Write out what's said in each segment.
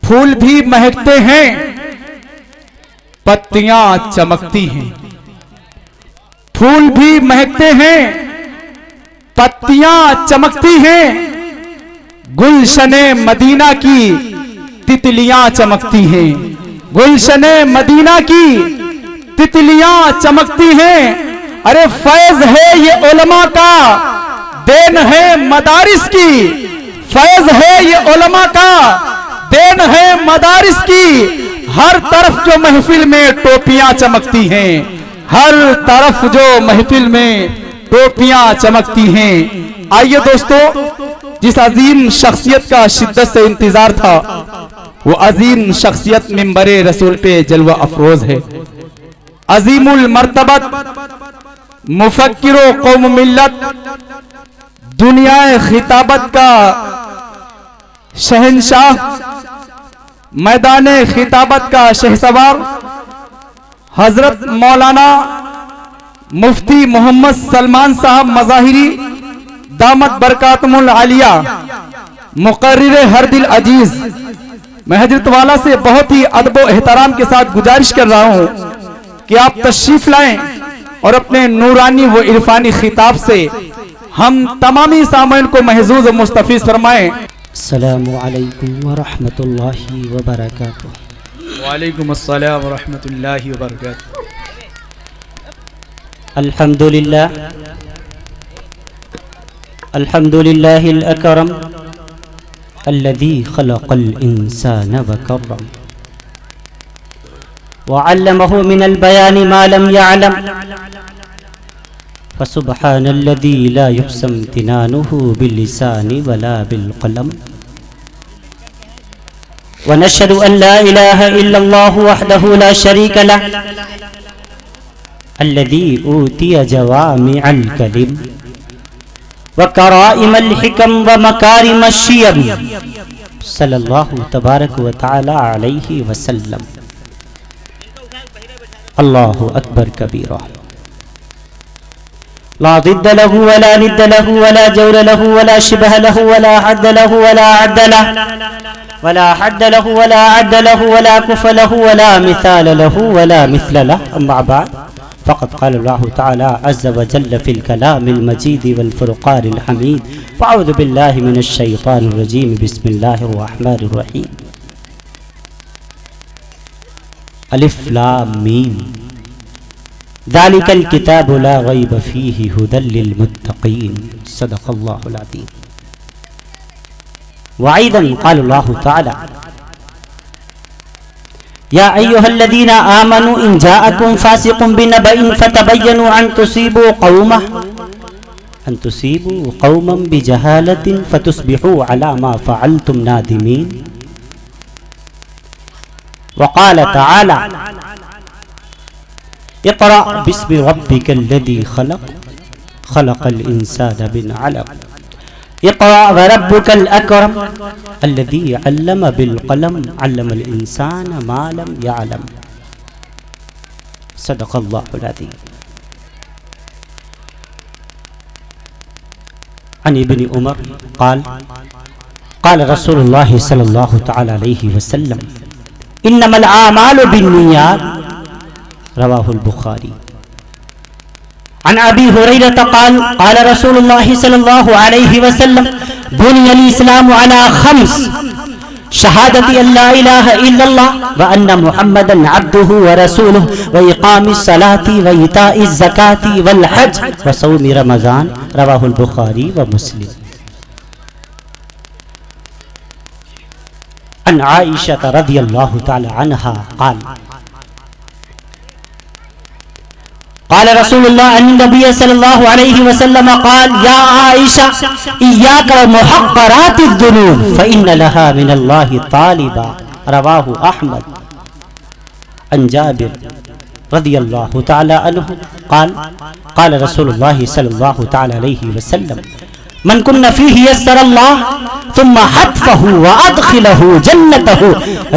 پھول بھی مہکتے ہیں، پتیاں چمکتی ہیں، پھول بھی مہکتے ہیں، پتیاں چمکتی ہیں، گلشن مدینہ کی تتلیاں چمکتی ہیں، گلشن مدینہ کی تتلیاں چمکتی ہیں۔ ارے فیض ہے یہ علماء کا، دین ہے مدارس کی، فیض ہے یہ علماء کا، دین ہے مدارس کی، ہر طرف جو محفل میں ٹوپیاں چمکتی ہیں، ہر طرف جو محفل میں ٹوپیاں چمکتی ہیں۔ آئیے دوستو، جس عظیم شخصیت کا شدت سے انتظار تھا، وہ عظیم شخصیت منبر رسول پہ جلوہ افروز ہے۔ عظیم المرتبت مفکر و قوم ملت، دنیا خطابت کا شہنشاہ، میدان خطابت کا شہسوار، حضرت مولانا مفتی محمد سلمان صاحب مظاہری دامت برکاتہم العالیہ، مقرر ہر دل عزیز، میں حضرت والا سے بہت ہی ادب و احترام کے ساتھ گزارش کر رہا ہوں کہ آپ تشریف لائیں اور اپنے نورانی و عرفانی خطاب سے ہم تمامی سامعین کو محظوظ و مستفیض فرمائیں۔ السلام علیکم ورحمۃ اللہ وبرکاتہ۔ وعلیکم السلام ورحمۃ اللہ وبرکاتہ۔ الحمدللہ الحمدللہ الاکرم الذی خلق الانسان وکرم وعلمہ من البیان ما لم یعلم فسبحان الذی لا یحصى امتنانہ باللسان ولا بالقلم ونشهد ان لا اله الا الله وحده لا شريك له الذي اوتي جوامع الكلم وكرائم الحكم ومكارم الشيم صلى الله تبارك وتعالى عليه وسلم۔ الله اكبر كبيرا، لا ضد له ولا ند له ولا جور له ولا شبه له ولا حد له ولا عد له ولا حد له ولا عد له ولا كف له ولا مثال له ولا مثل له، أما بعد فقد قال الله تعالى عز وجل في الكلام المجيد والفرقان الحميد، فأعوذ بالله من الشيطان الرجيم، بسم الله الرحمن الرحيم، الف لام میم، ذلك الكتاب لا ريب فيه هدى للمتقين، صدق الله العظيم۔ وأيضا قال الله تعالى يا أيها الذين آمنوا إن جاءكم فاسق بنبأ فتبينوا أن تصيبوا قوما بجهالة فتصبحوا على ما فعلتم نادمين۔ وقال تعالى اقرأ باسم ربك الذي خلق الإنسان من علق، اقرأ وربك الأكرم الذي علم بالقلم علم الإنسان ما لم يعلم، صدق الله العظيم۔ عن ابن عمر قال قال رسول الله صلى الله تعالى عليه وسلم إنما الأعمال بالنيات، رواه البخاري۔ عن أبي هريرة قال قال رسول الله صلى الله عليه وسلم بني الإسلام على خمس، شهادة أن لا إله إلا الله وأن محمدا عبده ورسوله وإقام الصلاة وإيتاء الزكاة والحج وصوم رمضان، رواه البخاري ومسلم۔ عن عائشة رضي الله تعالى عنها قال قال رسول الله أن النبي صلى الله عليه وسلم قال يا عائشة إياك ومحقرات الذنوب فإن لها من الله طالبا، رواه أحمد۔ عن جابر رضي الله تعالى عنه قال قال رسول الله صلى الله تعالى عليه وسلم من كن فيه يسر الله ثم حتفه وأدخله جنته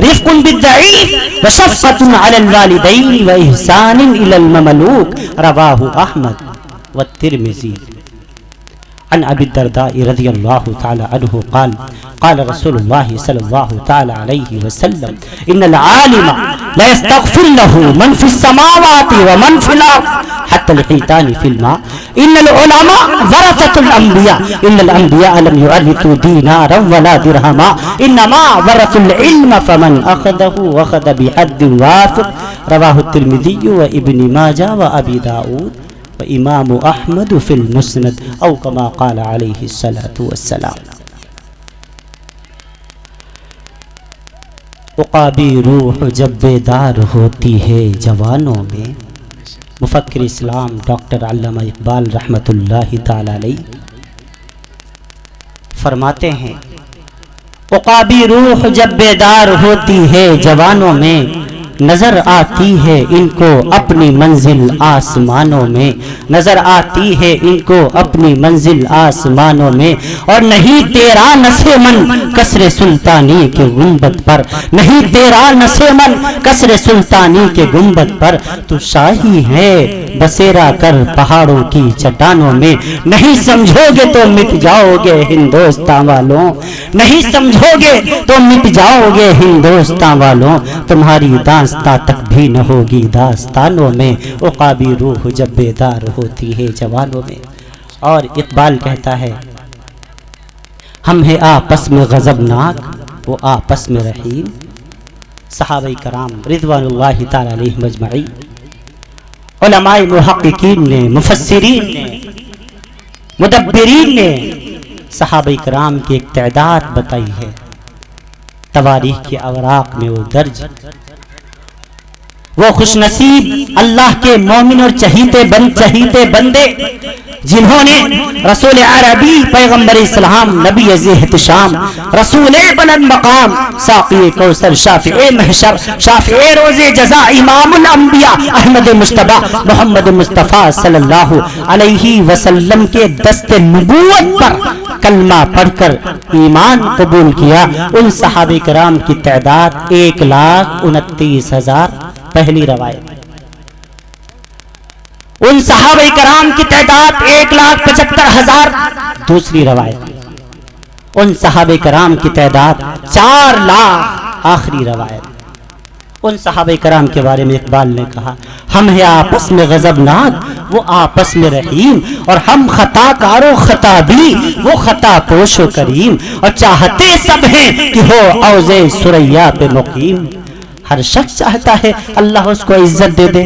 رفق بالضعيف وشفقة على الوالدين وإحسان إلى المملوك، رواه أحمد والترمذي۔ عن ابی الدرداء رضی اللہ تعالی عنہ قال قال رسول اللہ صلی اللہ تعالی علیہ وسلم ان العالم لا يستغفر له من في السماوات ومن في الارض حتى الحيتان في الماء ان العلماء ورثة الانبياء ان الانبياء لم يورثوا دينارا ولا درهما انما ورثوا العلم فمن اخذه اخذ بحد وافر رواہ الترمذی و ابن ماجہ و ابی داؤد و امام احمد فی المسند او کما قال علیہ الصلاۃ والسلام۔ عقابی روح جب بیدار ہوتی ہے جوانوں میں، مفکر اسلام ڈاکٹر علامہ اقبال رحمۃ اللہ تعالی علیہ فرماتے ہیں عقابی روح جب بیدار ہوتی ہے جوانوں میں، نظر آتی ہے ان کو اپنی منزل آسمانوں میں، نظر آتی ہے ان کو اپنی منزل آسمانوں میں، اور نہیں تیرا نشے من کسر سلطانی کے گنبد پر، نہیں تیرا نشے من کسر سلطانی کے گنبد پر، تو شاہی ہے بسیرا کر پہاڑوں کی چٹانوں میں، نہیں سمجھو گے تو مٹ جاؤ گے ہندوستان والوں، نہیں سمجھو گے تو مٹ جاؤ گے ہندوستان والوں، تمہاری داستان تک بھی نہ ہوگی داستانوں میں، عقابی روح جب بیدار ہوتی ہے جوانوں میں۔ اور اقبال کہتا ہے ہم ہیں آپس میں غضبناک وہ آپس میں رحیم۔ صحابہ کرام رضوان اللہ تعالی علیہ مجمعین، علماء محققین نے، مفسرین نے، مدبرین نے صحابہ کرام کی ایک تعداد بتائی ہے، تواریخ کے اوراق میں وہ درج۔ وہ خوش نصیب اللہ کے مومن اور چہیتے بندے جنہوں نے رسول عربی پیغمبر اسلام نبی عزیز احتشام رسول بلند مقام ساقی کوثر شافع محشر شافع روز جزا امام الانبیاء احمد مجتبی محمد مصطفیٰ صلی اللہ علیہ وسلم کے دست نبوت پر کلمہ پڑھ کر ایمان قبول کیا، ان صحابہ کرام کی تعداد 1,29,000 پہلی روایت، ان صحابہ کرام کی تعداد 1,75,000 دوسری روایت، ان صحابہ کرام کی تعداد 4,00,000 آخری روایت۔ ان صحابہ کرام کے بارے میں اقبال نے کہا ہم ہیں آپس میں غضبناک وہ آپس میں رحیم، اور ہم خطا کارو خطا بھی وہ خطا پوش و کریم، اور چاہتے سب ہیں کہ ہو اوض ثریا پہ مقیم۔ ہر شخص چاہتا ہے اللہ اس کو عزت دے دے،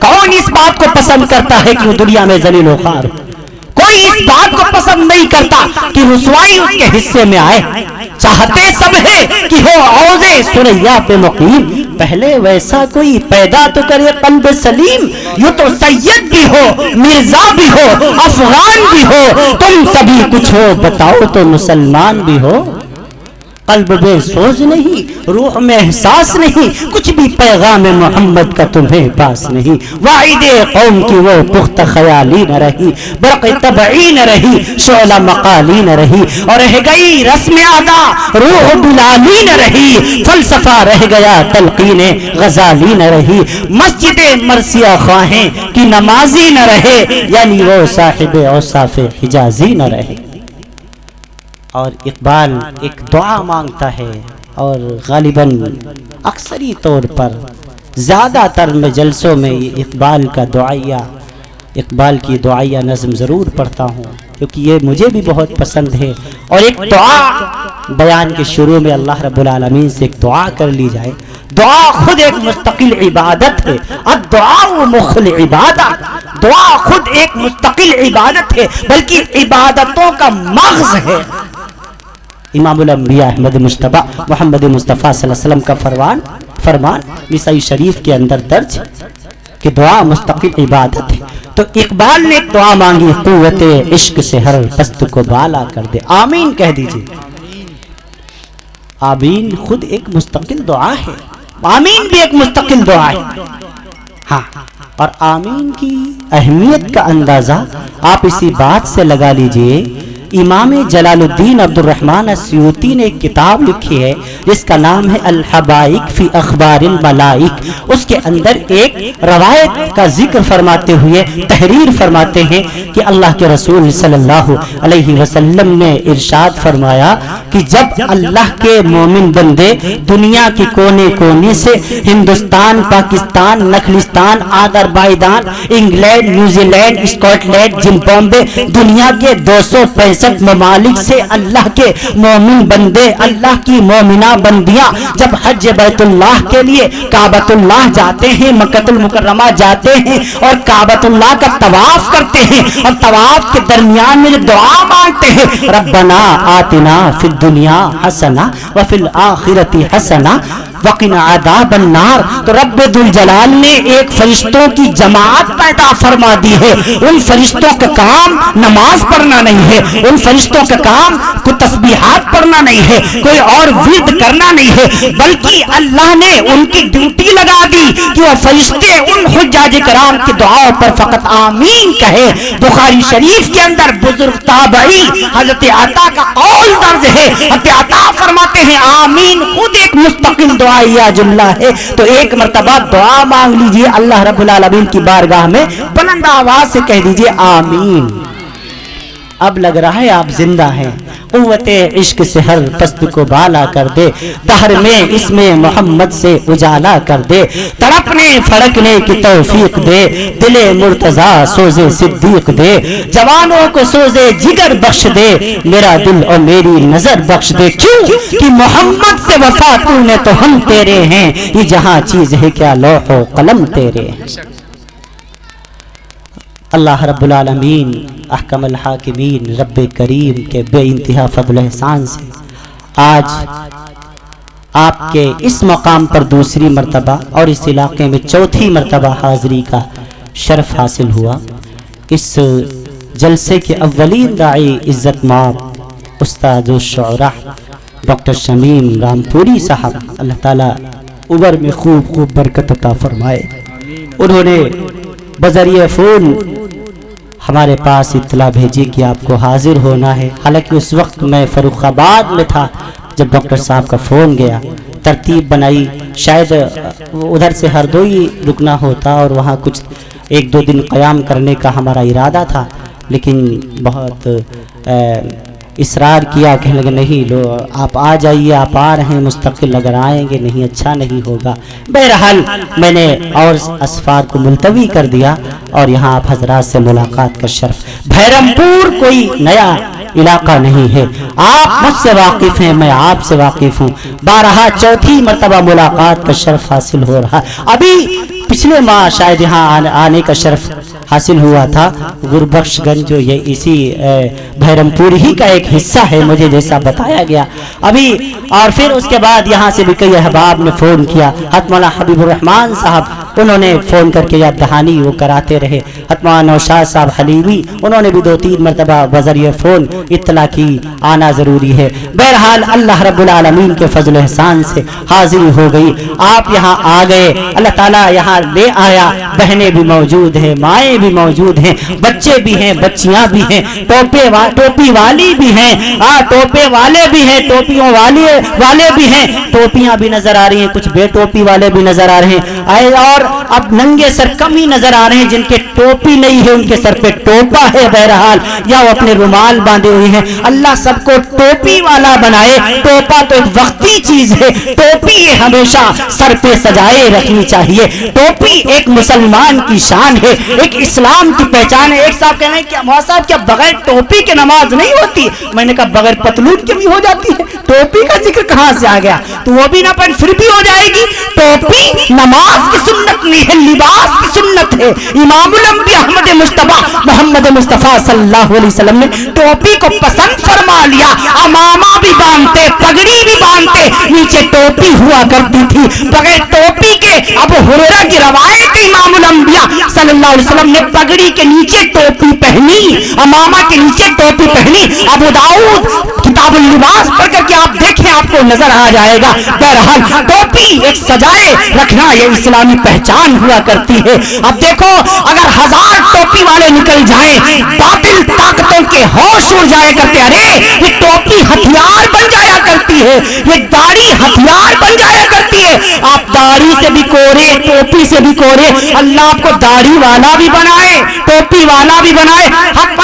کون اس بات کو پسند کرتا ہے کہ وہ دنیا میں ذلیل و خوار ہو؟ کوئی اس بات کو پسند نہیں کرتا کہ رسوائی اس کے حصے میں آئے۔ چاہتے سب ہے کہ ہو اوض ثریا پہ مقیم، پہلے ویسا کوئی پیدا تو کرے قلب سلیم، یوں تو سید بھی ہو مرزا بھی ہو افغان بھی ہو، تم سبھی کچھ ہو بتاؤ تو مسلمان بھی ہو۔ قلب بے سوز نہیں، روح میں احساس نہیں، کچھ بھی پیغام محمد کا تمہیں پاس نہیں۔ واعد قوم کی وہ پختہ خیالی نہ رہی، برق طبعی نہ رہی، شعلہ مقالی نہ رہی، اور رہ گئی رسم ادا روح بلالی نہ رہی، فلسفہ رہ گیا تلقین غزالی نہ رہی، مسجد مرثیہ خواہیں کی نمازی نہ رہے، یعنی وہ صاحب اوصاف حجازی نہ رہے۔ اور اقبال ایک دعا مانگتا ہے، اور غالباً اکثری طور پر زیادہ تر میں جلسوں میں اقبال کی دعائیہ نظم ضرور پڑھتا ہوں، کیونکہ یہ مجھے بھی بہت پسند ہے۔ اور ایک دعا بیان کے شروع میں اللہ رب العالمین سے ایک دعا کر لی جائے، دعا خود ایک مستقل عبادت ہے، الدعاء مخ العبادت، دعا خود ایک مستقل عبادت ہے، بلکہ عبادتوں کا مغز ہے۔ امام الانبیاء احمد مجتبی محمد مصطفیٰ صلی اللہ علیہ وسلم کا فرمان نسائی شریف کے اندر درج کہ دعا مستقل عبادت ہے۔ تو اقبال نے ایک دعا مانگی، قوت عشق سے ہر پست کو بالا کر دے، آمین کہہ دیجئے۔ آمین خود ایک مستقل دعا ہے، آمین بھی ایک مستقل دعا ہے۔ ہاں، اور آمین کی اہمیت کا اندازہ آپ اسی بات سے لگا لیجئے امام جلالالدین عبدالرحمن السیوطی نے ایک کتاب لکھی ہے جس کا نام ہے الحبائق فی اخبار الملائک. اس کے اندر ایک روایت کا ذکر فرماتے ہوئے تحریر فرماتے ہیں کہ اللہ کے رسول صلی اللہ علیہ وسلم نے ارشاد فرمایا کہ جب اللہ کے مومن بندے دنیا کے کونے کونے سے ہندوستان، پاکستان، نخلستان، Azerbaijan, England, New Zealand, Scotland, Zimbabwe, دنیا کے 265 ممالک سے اللہ کے مومن بندے، اللہ کی مومنہ بندیاں جب حج بیت اللہ کے لیے کعبۃ اللہ جاتے ہیں، مکہ المکرمہ جاتے ہیں اور کعبۃ اللہ کا طواف کرتے ہیں اور طواف کے درمیان میں دعا مانگتے ہیں ربنا آتنا فی الدنیا حسنہ وفی الآخرۃ حسنہ وقنا عذاب النار. تو رب ذوالجلال نے ایک فرشتوں کی جماعت پیدا فرما دی ہے. ان فرشتوں کا کام نماز پڑھنا نہیں ہے، ان فرشتوں کا کام کوئی تسبیحات پڑھنا نہیں ہے، کوئی اور ورد کرنا نہیں ہے، بلکہ اللہ نے ان کی ڈیوٹی لگا دی کہ وہ فرشتے ان حجاج کرام کی دعاؤں پر فقط آمین کہے. بخاری شریف کے اندر بزرگ تابعی حضرت عطا کا قول درج ہے. حضرت عطا فرماتے ہیں آمین خود ایک مستقل دعا یا جملہ ہے. تو ایک مرتبہ دعا مانگ لیجئے اللہ رب العالمین کی بارگاہ میں، بلند آواز سے کہہ دیجئے آمین. اب لگ رہا ہے آپ زندہ ہیں. قوت عشق سے ہر پست کو بالا کر دے، دہر میں اس میں محمد سے اجالا کر دے، تڑپنے پھڑکنے کی توفیق دے، دل مرتضیٰ سوزے صدیق دے، جوانوں کو سوزے جگر بخش دے، میرا دل اور میری نظر بخش دے. کیوں کہ محمد سے وفا تو نے تو ہم تیرے ہیں، یہ جہاں چیز ہے کیا لوح و قلم تیرے. اللہ رب العالمین احکم الحاکمین رب کریم کے بے انتہا فضل و احسان سے آج آپ کے اس مقام پر دوسری مرتبہ اور اس علاقے میں چوتھی مرتبہ حاضری کا شرف حاصل ہوا. اس جلسے کے اولین داعی عزت مآب استاد الشعراء ڈاکٹر شمیم رامپوری صاحب، اللہ تعالیٰ عمر میں خوب خوب برکت عطا فرمائے. انہوں نے بذریعہ فون ہمارے پاس اطلاع بھیجی کہ آپ کو حاضر ہونا ہے. حالانکہ اس وقت میں فروخ آباد میں تھا جب ڈاکٹر صاحب کا فون گیا. ترتیب بنائی، شاید ادھر سے ہردوئی رکنا ہوتا اور وہاں کچھ 1-2 دن قیام کرنے کا ہمارا ارادہ تھا، لیکن بہت اصرار کیا، کہنے لگے نہیں لو آپ آ جائیے، آپ آ رہے ہیں مستقل، اگر آئیں گے نہیں اچھا نہیں ہوگا. بہرحال میں نے اور اسفار کو ملتوی کر دیا اور یہاں آپ حضرات سے ملاقات کا شرف. بھیرمپور کوئی نیا علاقہ نہیں ہے، آپ مجھ سے واقف ہیں، میں آپ سے واقف ہوں. بارہا چوتھی مرتبہ ملاقات کا شرف حاصل ہو رہا. ابھی پچھلے ماہ شاید یہاں آنے کا شرف حاصل ہوا تھا. گربخش گنج جو یہ اسی بھیرمپور ہی کا ایک حصہ ہے مجھے جیسا بتایا گیا. ابھی اور پھر اس کے بعد یہاں سے بھی کئی احباب نے فون کیا. حتم مولانا حبیب الرحمان صاحب انہوں نے فون کر کے یاد دہانی وہ کراتے رہے. حتم مولانا نوشاد صاحب حلیمی انہوں نے بھی 2-3 مرتبہ بذریعہ فون اطلاع کی آنا ضروری ہے. بہرحال اللہ رب العالمین کے فضل و احسان سے حاضری ہو گئی. آپ یہاں آ گئے، اللہ تعالیٰ یہاں لے آیا. بہنیں بھی موجود ہیں، مائیں بھی موجود ہیں، بچے بھی ہیں، بچیاں بھی ہیں، ٹوپی والی بھی ہیں، ٹوپے والے بھی ہیں، ٹوپیوں والے بھی ہیں، ٹوپیاں بھی نظر آ رہی ہیں، کچھ بے ٹوپی والے بھی نظر آ رہے ہیں، اور اب ننگے سر کم ہی نظر آ رہے ہیں. جن کے ٹوپی نہیں ہے ان کے سر پہ ٹوپا ہے بہرحال، یا وہ اپنے رومال باندھے ہوئے ہیں. اللہ سب کو ٹوپی والا بنائے. ٹوپا تو ایک وقتی چیز ہے، ٹوپی ہمیشہ سر پہ سجائے رکھنی چاہیے. ٹوپی ایک مسلمان کی شان ہے، ایک اسلام کی پہچان ہے. ایک صاحب کہہ رہے ہیں کہ مولانا صاحب کیا بغیر ٹوپی کے نماز نہیں ہوتی؟ میں نے کہا بغیر پتلون کے بھی ہو جاتی ہے، ٹوپی کا ذکر کہاں سے آ گیا؟ تو وہ بھی نہ پہن پھر بھی ہو جائے گی. ٹوپی نماز کی سنت نہیں ہے، لباس کی سنت ہے. امام الانبیاء احمد مصطفیٰ محمد مصطفیٰ صلی اللہ علیہ وسلم نے ٹوپی کو پسند فرما لیا. امامہ بھی باندھتے، پگڑی بھی باندھتے، نیچے ٹوپی ہوا کرتی تھی. بغیر ٹوپی کے ابو ہریرہ کی روایت ہے، امام الانبیاء صلی اللہ علیہ وسلم نے پگڑی کے نیچے ٹوپی پہنی، امامہ کے نیچے ٹوپی ٹوپی پہنی. ابو داؤد کتاب اللباس پڑھ کر کے آپ دیکھیں, آپ کو نظر آ جائے گا. بہرحال ٹوپی ایک سجائے رکھنا یہ اسلامی پہچان ہوا کرتی ہے. اب دیکھو اگر 1000 ٹوپی والے نکل جائیں, باطل طاقتوں کے ہوش اڑ جایا کرتے. ارے یہ ٹوپی ہتھیار بن جایا کرتی ہے, یہ داڑھی ہتھیار بن جایا کرتی ہے. آپ داڑھی سے بھی کورے, ٹوپی سے بھی کورے. اللہ آپ کو داڑھی والا بھی بنائے, ٹوپی والا بھی بنائے. حق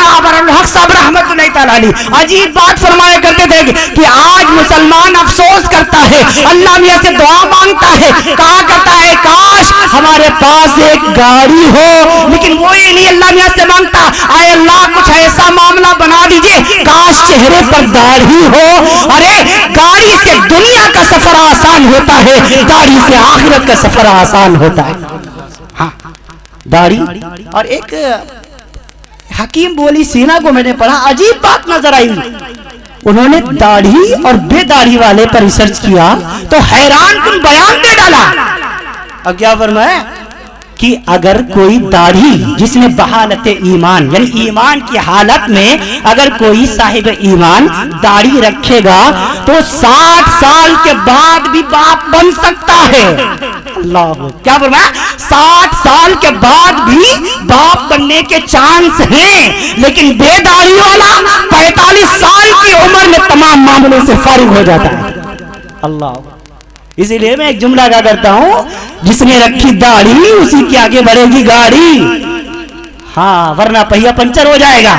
صاحب رحمت اللہ تعالی علیہ عجیب بات فرمایا کرتے تھے کہ آج مسلمان افسوس کرتا ہے, اللہ میاں سے دعا مانگتا ہے, کہا کرتا ہے کاش ہمارے پاس ایک گاڑی ہو, لیکن وہ یہ نہیں اللہ میاں سے مانگتا, اے اللہ کچھ ایسا معاملہ بنا دیجئے کاش چہرے پر داڑھی ہو. ارے گاڑی سے دنیا کا سفر آسان ہوتا ہے, داڑھی سے آخرت کا سفر آسان ہوتا ہے. ہاں داڑھی. اور ایک حکیم بولی سینا کو میں نے پڑھا, عجیب بات نظر آئی. انہوں نے داڑھی اور بے داڑھی والے پر ریسرچ کیا تو حیران کن بیان دے ڈالا. اب کیا فرمایا کہ اگر کوئی داڑھی جس نے بحالت ایمان یعنی ایمان کی حالت میں اگر کوئی صاحب ایمان داڑھی رکھے گا تو 60 سال کے بعد بھی باپ بن سکتا ہے. اللہ کیا فرمایا, 60 سال کے بعد بھی باپ بننے کے چانس ہیں, لیکن بے داڑھی والا 45 سال کی عمر میں تمام معاملوں سے فارغ ہو جاتا ہے. اللہ. اسی لیے میں ایک جملہ کہا کرتا ہوں, جس نے رکھی داڑھی اسی کی آگے بڑھے گی گاڑی. ہاں ورنہ پہیا پنچر ہو جائے گا.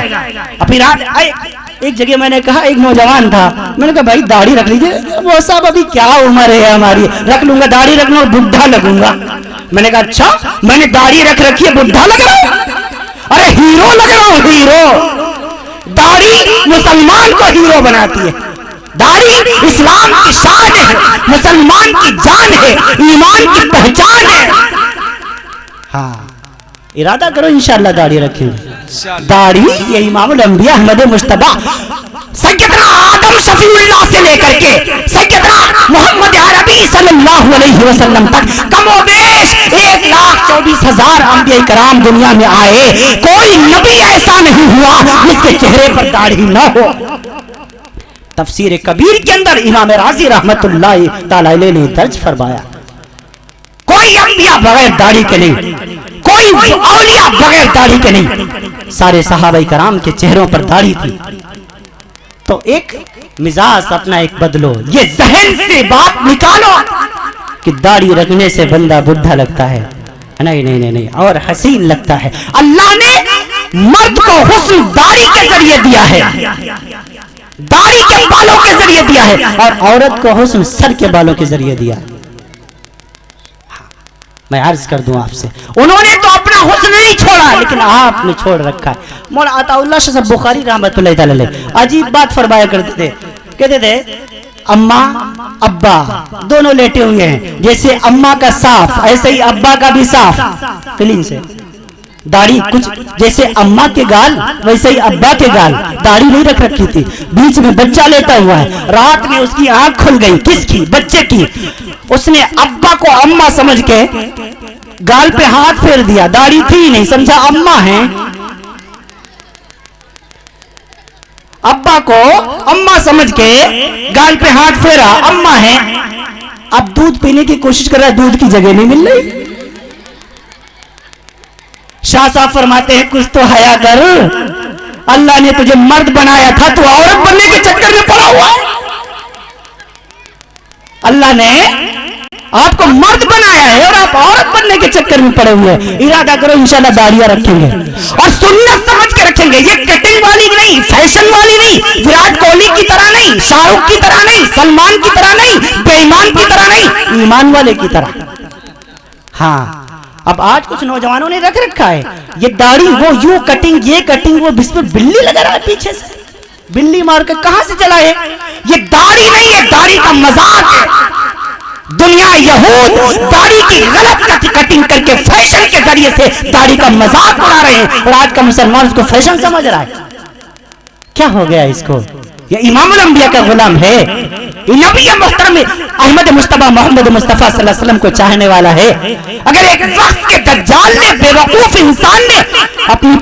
پھر ایک جگہ میں نے کہا, ایک نوجوان تھا, میں نے کہا بھائی داڑھی رکھ لیجئے. وہ صاحب ابھی کیا عمر ہے ہماری, رکھ لوں گا داڑھی رکھ لوں, بڈھا لگوں گا. میں نے کہا اچھا میں نے داڑھی رکھ رکھی ہے, بڈھا لگ رہا ہوں؟ ارے ہیرو لگ رہا ہوں, ہیرو. داڑھی مسلمان کو ہیرو بناتی ہے, داڑھی اسلام کی شان ہے, مسلمان کی جان ہے, ایمان کی پہچان ہے. ہاں ارادہ کرو انشاءاللہ داڑھی رکھیں گے. داڑھی یہ امام الانبیاء احمد مجتبی سیدنا آدم شفیع اللہ سے لے کر کے سیدنا محمد عربی صلی اللہ علیہ وسلم تک کم و بیش 1,24,000 انبیاء کرام دنیا میں آئے, کوئی نبی ایسا نہیں ہوا جس کے چہرے پر داڑھی نہ ہو. تفسیر کبیر کے اندر امام رازی رحمت اللہ تعالی علیہ نے درج فرمایا, کوئی انبیاء بغیر داڑھی کے نہیں, کوئی اولیاء بغیر داڑھی کے نہیں, سارے صحابہ کرام کے چہروں پر داڑھی تھی. تو ایک مزاج اپنا ایک بدلو, یہ ذہن سے بات نکالو کہ داڑھی رکھنے سے بندہ بڈھا لگتا ہے. نہیں نہیں نہیں نہیں, اور حسین لگتا ہے. اللہ نے مرد کو حسن داڑھی کے ذریعے دیا ہے, داڑھی کے بالوں کے ذریعے دیا ہے, اور عورت کو حسن سر کے بالوں کے ذریعے دیا. میں عرض کر دوں آپ سے, انہوں نے تو اپنا حسن نہیں چھوڑا لیکن آپ نے چھوڑ رکھا ہے. مولانا عطا اللہ شاہ صاحب بخاری رحمت اللہ تعالی علیہ عجیب بات فرمایا کرتے تھے, کہتے تھے اماں ابا دونوں لیٹے ہوئے ہیں, جیسے اماں کا صاف ایسے ہی ابا کا بھی صاف کلین سے. داڑھی کچھ جیسے اماں کے گال ویسے ہی ابا کے گال, داڑھی نہیں رکھ رکھی تھی, بیچ میں بچہ لیتا ہوا ہے. رات میں اس کی آنکھ کھل گئی, کس کی, بچے کی. اس نے ابا کو اماں سمجھ کے گال پہ ہاتھ پھیر دیا, داڑھی تھی نہیں, سمجھا اماں ہیں. ابا کو اماں سمجھ کے گال پہ ہاتھ پھیرا, اماں ہیں. اب دودھ پینے کی کوشش کر رہا ہے, دودھ کی جگہ نہیں مل رہی. شاہ صاحب فرماتے ہیں کچھ تو حیا کر, اللہ نے تجھے مرد بنایا تھا, تو عورت بننے کے چکر میں پڑا ہوا ہے. اللہ نے آپ کو مرد بنایا ہے اور آپ عورت بننے کے چکر میں پڑے ہوئے ہیں. ارادہ کرو انشاءاللہ داڑیاں رکھیں گے اور سنت سمجھ کے رکھیں گے. یہ کٹنگ والی نہیں, فیشن والی نہیں, وراٹ کوہلی کی طرح نہیں, شاہ رخ کی طرح نہیں, سلمان کی طرح نہیں, بے ایمان کی طرح نہیں, ایمان والے کی طرح. ہاں اب آج کچھ نوجوانوں نے رکھ رکھا ہے یہ داڑھی, وہ یوں کٹنگ, یہ کٹنگ, وہ بس میں بلی لگا رہا ہے پیچھے سے, بلی مار کے کہاں سے چلا ہے. یہ داڑھی نہیں ہے, داڑھی کا مذاق ہے. دنیا یہود داڑھی کی غلط کٹنگ کر کے فیشن کے ذریعے سے داڑھی کا مذاق اڑا رہے ہیں, اور آج کا مسلمان اس کو فیشن سمجھ رہا ہے. کیا ہو گیا اس کو؟ یہ امام الانبیاء کا غلام ہے, نبی محترم احمد مجتبی محمد مصطفیٰ صلی اللہ علیہ وسلم کو چاہنے والا ہے. اگر ایک وقت کے دجال نے, بے وقوف انسان نے اپنی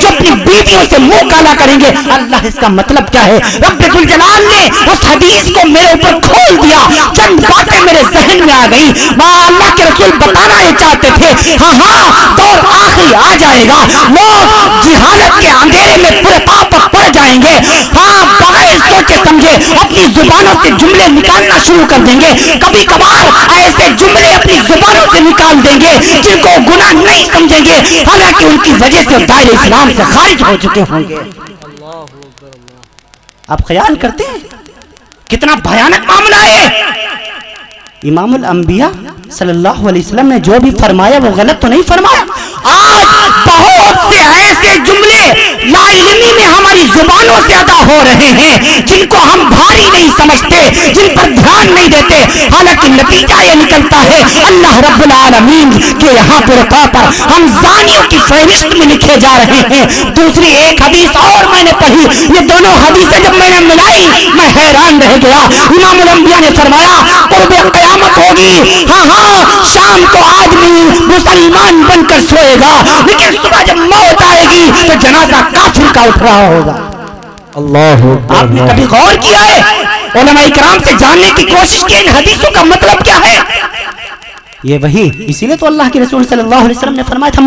جو اپنی بیویوں سے منہ کالا کریں گے۔ اللہ اس کا مطلب کیا ہے؟ رب ذوالجلال نے اس حدیث کو میرے اوپر کھول دیا، چند باتیں میرے ذہن میں آ گئی۔ وہاں اللہ کے رسول بتانا یہ چاہتے تھے ہاں دور آخری آ جائے گا، لوگ جہالت کے اندھیرے میں پورے پاپ پڑ جائیں گے، ہاں بغیر سوچے سمجھے اپنی زبانوں سے جملے نکالنا شروع کر دیں گے، کبھی کبھار ایسے جملے اپنی زبانوں سے نکال دیں گے جن کو گناہ نہیں سمجھیں گے، حالانکہ ان کی وجہ سے دائرہ اسلام سے خارج ہو چکے ہوں گے۔ آپ خیال کرتے ہیں کتنا بھیانک معاملہ ہے؟ امام الانبیاء صلی اللہ علیہ وسلم نے جو بھی فرمایا وہ غلط تو نہیں فرمایا۔ آج بہت سے ایسے جملے لا علمی میں ہماری زبانوں سے ادا ہو رہے ہیں جن کو ہم بھاری نہیں سمجھتے، جن پر دھیان نہیں دیتے، حالانکہ نتیجہ یہ نکلتا ہے اللہ رب العالمین کے یہاں پر ہم زانیوں کی فہرست میں لکھے جا رہے ہیں۔ دوسری ایک حدیث اور میں نے پڑھی، یہ دونوں حدیثیں جب میں نے ملائی میں حیران رہ گیا۔ امام الانبیاء نے فرمایا قرب قیامت ہوگی، ہاں شام کو آدمی مسلمان بن کر سوئے گا، لیکن صبح جب موت آئے گی تو جنازہ کافر کا اٹھ رہا ہوگا۔ اللہ آپ نے کبھی غور کیا ہے؟ علماء کرام سے جاننے کی کوشش کی ان حدیثوں کا مطلب کیا ہے؟ یہ وہی، اسی لیے تو اللہ کے رسول صلی اللہ علیہ وسلم نے فرمایا تھا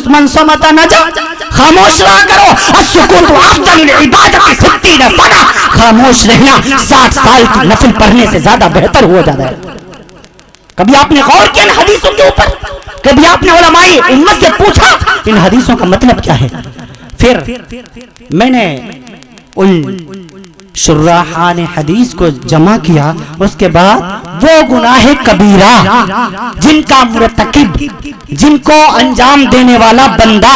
من صمت نجا، خاموش رہا کرو، السکوت افضل العبادت 60 سنہ، خاموش رہنا 60 سال کی نفل پڑھنے سے زیادہ بہتر ہو جاتا ہے۔ کبھی آپ نے غور کیا ان حدیثوں کے اوپر؟ کبھی آپ نے علماء امت سے پوچھا ان حدیثوں کا مطلب کیا ہے؟ پھر میں نے ان شراحان حدیث کو جمع کیا، اس کے بعد وہ گناہ کبیرہ جن کا مرتکب، جن کو انجام دینے والا بندہ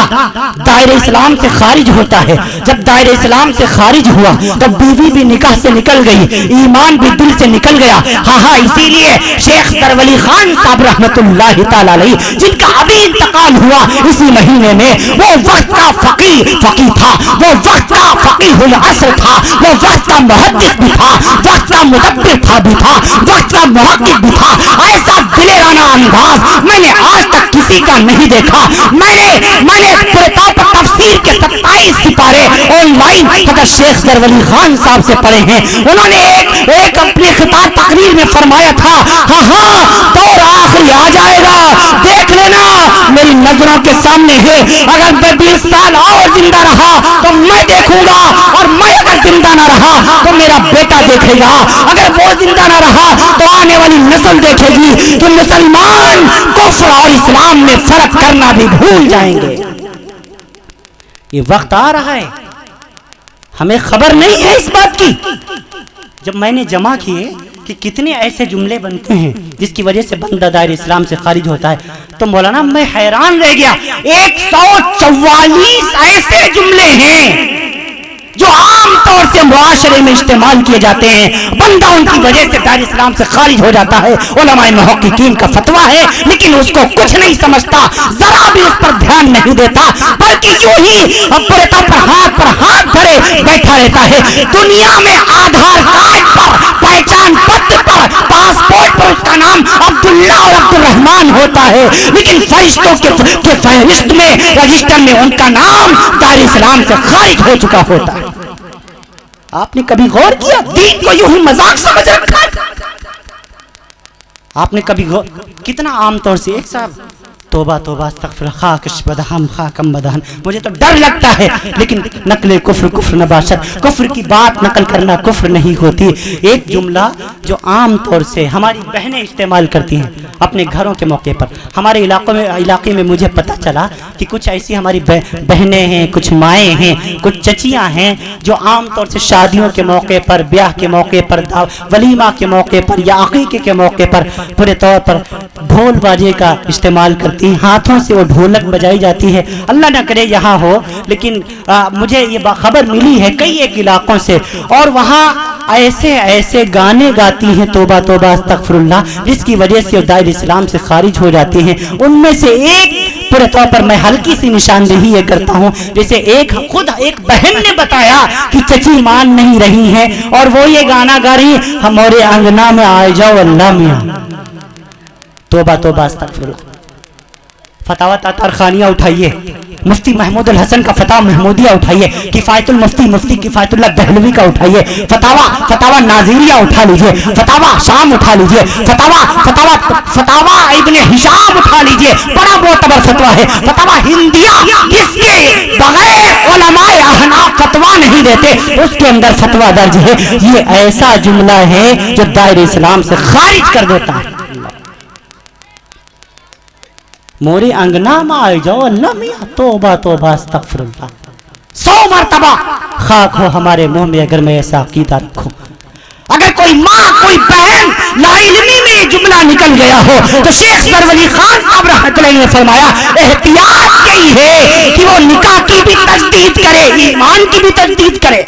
دائرہ اسلام سے خارج ہوتا ہے، جب دائرہ اسلام سے خارج ہوا تو بیوی بھی نکاح سے نکل گئی، ایمان بھی دل سے نکل گیا۔ ہاں اسی لیے شیخ سرولی خان صاحب رحمت اللہ تعالی علیہ جن کا ابھی انتقال ہوا اسی مہینے میں، وہ وقت کا فقیہ تھا، وہ وقت کا فقیہ العصر تھا، وہ وقت کا محدث بھی تھا، وقت کا مدبر تھا بھی تھا، وقت کا محقق بھی تھا۔ ایسا دلیرانہ انداز میں نے آج تک کسی کا نہیں دیکھا۔ میں نے پورے طور پر تفسیر کے 27 سپارے آن لائن حضرت شیخ سرولی خان صاحب سے پڑھے ہیں۔ انہوں نے ایک اپنی خطاب تقریر میں فرمایا تھا ہاں دور آخری آ جائے گا، دیکھ لینا میری نظروں کے سامنے ہے، اگر میں 20 سال اور زندہ رہا تو میں دیکھوں گا، اور میں اگر زندہ نہ رہا تو میرا بیٹا دیکھے گا، اگر وہ زندہ نہ رہا تو آنے والی نسل دیکھے گی کہ مسلمان کفر اور اسلام میں فرق کرنا بھی بھول جائیں گے۔ یہ وقت آ رہا ہے، ہمیں خبر نہیں ہے اس بات کی۔ جب میں نے جمع کیے کہ کتنے ایسے جملے بنتے ہیں جس کی وجہ سے بندہ دائرہ اسلام سے خارج ہوتا ہے تو مولانا میں حیران رہ گیا۔ 144 ایسے جملے ہیں جو عام طور سے معاشرے میں استعمال کیے جاتے ہیں، بندہ ان کی وجہ سے دائرہ اسلام سے خارج ہو جاتا ہے۔ علماء محققین کا فتویٰ ہے، لیکن اس کو کچھ نہیں سمجھتا، ذرا بھی اس پر دھیان نہیں دیتا، بلکہ جو ہی پورے طور پر ہاتھ دھرے بیٹھا رہتا ہے۔ دنیا میں آدھار کارڈ پر، پہچان پتر پر، پاسپورٹ پر اس کا نام عبداللہ اور عبد الرحمن ہوتا ہے، لیکن فرشتوں کے فہرست میں، رجسٹر میں ان کا نام دائرہ اسلام سے خارج ہو چکا ہوتا ہے۔ آپ نے کبھی غور کیا؟ دین کو یوں ہی مذاق سمجھ رکھا ہے۔ آپ نے کبھی غور کتنا عام طور سے ایک صاحب توبہ توبہ استغفر خاکش بدہم خاکم بدہن، مجھے تو ڈر لگتا ہے، لیکن نقل کفر نباشت، کفر کی بات نقل کرنا کفر نہیں ہوتی۔ ایک جملہ جو عام طور سے ہماری بہنیں استعمال کرتی ہیں اپنے گھروں کے موقع پر، ہمارے علاقے میں مجھے پتہ چلا کہ کچھ ایسی ہماری بہنیں ہیں، کچھ مائیں ہیں، کچھ چچیاں ہیں جو عام طور سے شادیوں کے موقع پر، بیاہ کے موقع پر، ولیمہ کے موقع پر یا عقیقے کے موقع پر پورے طور پر ڈھول باجے کا استعمال کرتی ہیں، ہاتھوں سے وہ ڈھولک بجائی جاتی ہے۔ اللہ نہ کرے یہاں ہو، لیکن مجھے یہ خبر ملی ہے کئی ایک علاقوں سے، اور وہاں ایسے گانے گاتی ہیں توبہ توبہ استغفر اللہ، جس کی وجہ سے دائرہ اسلام سے خارج ہو جاتی ہیں۔ ان میں سے ایک پورے طور پر میں ہلکی سی نشاندہی یہ کرتا ہوں، جیسے خود ایک بہن نے بتایا کہ چچی مان نہیں رہی ہیں اور وہ یہ گانا گا رہی ہیں، ہمارے آنگنا میں آئے جاؤ اللہ میاں، توبہ توبہ استغفر اللہ۔ فتاوی تاتار خانیہ اٹھائیے، مفتی محمود الحسن کا فتاوی محمودیہ اٹھائیے, کفایت المفتی مفتی کفایت اللہ دہلوی کا اٹھائیے, فتاوی ناظریہ اٹھا لیجئے, فتاوی شام اٹھا لیجئے, فتاوی ابن ہشام اٹھا لیجئے, بڑا معتبر فتویٰ ہے. فتاوی ہندیہ جس کے بغیر علماء احناف فتویٰ نہیں دیتے, اس کے اندر فتویٰ درج ہے. یہ ایسا جملہ ہے جو دائرہ اسلام سے خارج کر دیتا ہے. موری انگنا میں آئی جاؤ اللہ میاں, توبہ توبہ استغفر اللہ. 100 مرتبہ خاک ہو ہمارے منہ میں اگر میں ایسا عقیدہ رکھوں. اگر کوئی ماں کوئی بہن لا علمی میں یہ جملہ نکل گیا ہو تو شیخ سرولی خان صاحب رحمۃ اللہ نے فرمایا احتیاط یہی ہے کہ وہ نکاح کی بھی تجدید کرے, ایمان کی بھی تجدید کرے.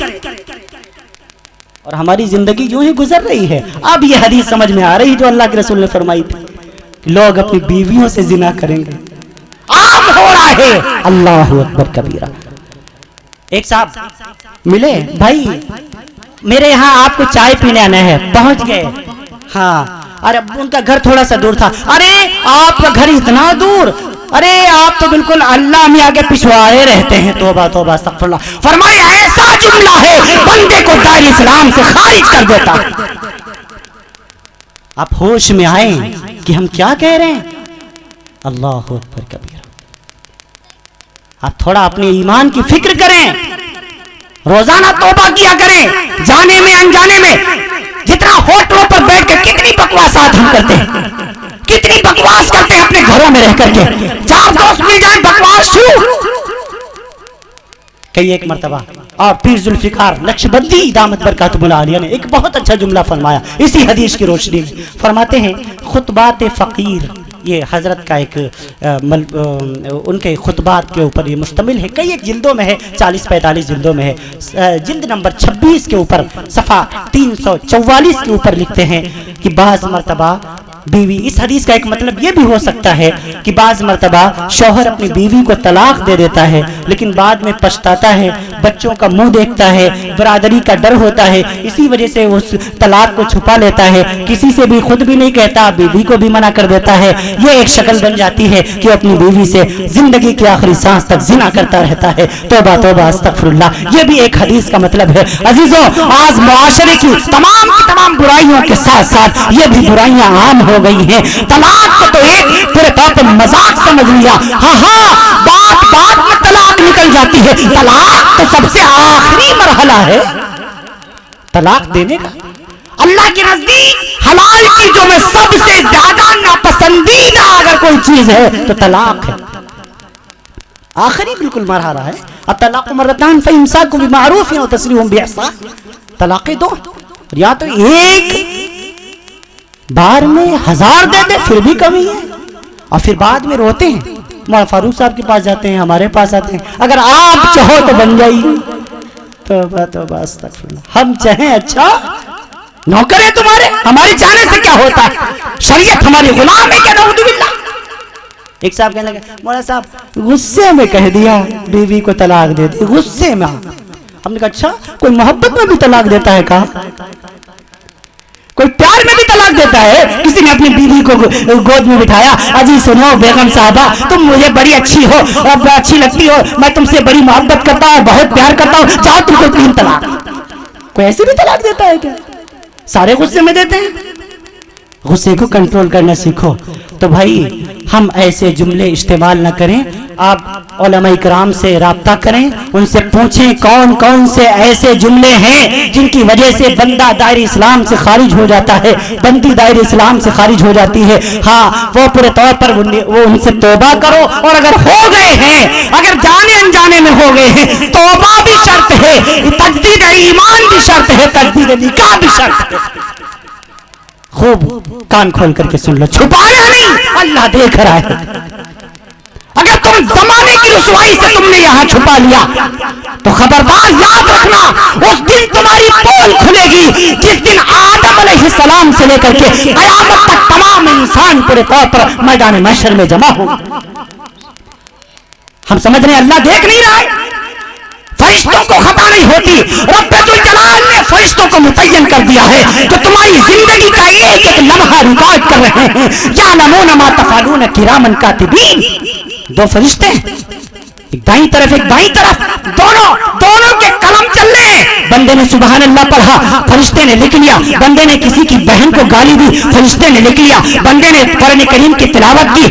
اور ہماری زندگی یوں ہی گزر رہی ہے. اب یہ حدیث سمجھ میں آ رہی جو اللہ کے رسول نے فرمائی تھی, لوگ اپنی بیویوں سے زنا کریں گے, عام ہو رہا ہے. اللہ اکبر کبیرہ. ایک صاحب ملے, بھائی میرے یہاں آپ کو چائے پینے آنا ہے. پہنچ گئے, ہاں, ارے ان کا گھر تھوڑا سا دور تھا. ارے آپ کا گھر اتنا دور, ارے آپ تو بالکل اللہ میں آگے پچھوائے رہتے ہیں. توبہ توبہ استغفر اللہ. فرمایا ایسا جملہ ہے بندے کو دائرہ اسلام سے خارج کر دیتا. آپ ہوش میں آئیں کہ ہم کیا کہہ رہے ہیں. اللہ اکبر کبیرہ. آپ تھوڑا اپنے ایمان کی فکر کریں, روزانہ توبہ کیا کریں. جانے میں انجانے میں جتنا ہوٹلوں پر بیٹھ کے کتنی بکواسات ہم کرتے ہیں, کتنی بکواس کرتے ہیں اپنے گھروں میں رہ کر کے. 4 دوست مل جائیں بکواس شروع. کئی ایک مرتبہ اور پیر ذوالفقار نقشبندی دامت برکاتہ العالیہ نے ایک بہت اچھا جملہ فرمایا اسی حدیث کی روشنی میں. فرماتے ہیں خطبات فقیر, یہ حضرت کا ایک ان کے خطبات کے اوپر یہ مشتمل ہے. کئی ایک جلدوں میں ہے, 40-45 جلدوں میں ہے. جلد نمبر 26 کے اوپر صفحہ 344 کے اوپر لکھتے ہیں کہ بعض مرتبہ بیوی, اس حدیث کا ایک مطلب یہ بھی ہو سکتا ہے کہ بعض مرتبہ شوہر اپنی بیوی کو طلاق دے دیتا ہے لیکن بعد میں پچھتاتا ہے, بچوں کا منہ دیکھتا ہے, برادری کا ڈر ہوتا ہے, اسی وجہ سے اس طلاق کو چھپا لیتا ہے, کسی سے بھی خود بھی نہیں کہتا, بیوی کو بھی منع کر دیتا ہے. یہ ایک شکل بن جاتی ہے کہ اپنی بیوی سے زندگی کی آخری سانس تک زنا کرتا رہتا ہے. توبہ توبہ استغفر اللہ. یہ بھی ایک حدیث کا مطلب ہے. عزیزوں, آج معاشرے کی تمام برائیوں کے ساتھ ساتھ یہ بھی برائیاں عام ہو گئی ہیں. طلاق کو تو ایک پورے طور پر مذاق سمجھ لیا. ہاں, بات میں طلاق نکل جاتی ہے. طلاق تو سب سے آخری مرحلہ ہے طلاق دینے کا. اللہ کے نزدیک حلال کی جو میں سب سے زیادہ ناپسندیدہ اگر کوئی چیز ہے تو طلاق ہے. آخری بالکل مرحلہ ہے. الطلاق مرتان فامساک بمعروف و تسریح باحسان. طلاق دو, یا تو ایک بار میں 1000 دے دے پھر بھی کمی ہے, اور پھر بعد میں روتے ہیں. مولانا فاروق صاحب کے پاس جاتے ہیں, ہمارے پاس آتے ہیں, اگر آپ چاہو تو بن جائیے. توبہ توبہ استغفر اللہ. ہم چاہیں اچھا نوکر ہے تمہارے, ہمارے چاہنے سے کیا ہوتا ہے, شریعت ہماری غلام ہے کیا, نعوذ باللہ. ایک صاحب کہنے لگے مولانا صاحب غصے میں کہہ دیا بیوی کو طلاق دے دی, غصے میں. ہم نے کہا اچھا کوئی محبت میں بھی طلاق دیتا ہے, کہا کوئی پیار میں بھی طلاق دیتا ہے. کسی نے اپنی بیوی کو گود میں بٹھایا, اجی سنو بیگم صاحبہ تم مجھے بڑی اچھی ہو, اچھی لگتی ہو, میں تم سے بڑی محبت کرتا ہوں, بہت پیار کرتا ہوں, چاہو تم کو 3 طلاق. کوئی ایسے بھی طلاق دیتا ہے کیا؟ سارے غصے میں دیتے ہیں. غصے کو کنٹرول کرنا سیکھو. تو بھائی ہم ایسے جملے استعمال نہ کریں. آپ علماء کرام سے رابطہ کریں, ان سے پوچھیں کون کون سے ایسے جملے ہیں جن کی وجہ سے بندہ دائرہ اسلام سے خارج ہو جاتا ہے, بندی دائرہ اسلام سے خارج ہو جاتی ہے. ہاں, وہ پورے طور پر وہ ان سے توبہ کرو, اور اگر ہو گئے ہیں, اگر جانے انجانے میں ہو گئے ہیں, توبہ بھی شرط ہے, تجدید ایمان بھی شرط ہے, تجدید نکاح بھی شرط ہے. خوب کان کھول کر کے سن لو, چھپانا نہیں, اللہ دیکھ رہا ہے. اگر تم زمانے کی رسوائی سے تم نے یہاں چھپا لیا تو خبردار یاد رکھنا, اس دن تمہاری پول کھلے گی جس دن آدم علیہ السلام سے لے کر کے قیامت تک تمام انسان پورے طور پر میدان محشر میں جمع ہو. ہم سمجھ رہے ہیں اللہ دیکھ نہیں رہا ہے, فرشتوں کو خطا نہیں ہوتی. رب ذوالجلال نے فرشتوں کو متعین کر دیا ہے کہ تمہاری زندگی کا ایک ایک لمحہ ریکارڈ کر رہے ہیں. یعلمون ما تفعلون کراما کاتبین. 2 فرشتے ایک دائیں طرف ایک بائیں طرف، دونوں کے قلم چل رہے ہیں. بندے نے سبحان اللہ پڑھا، فرشتے نے لکھ لیا. بندے نے کسی کی بہن کو گالی دی، فرشتے نے لکھ لیا. بندے نے قرآن کریم کی تلاوت کی،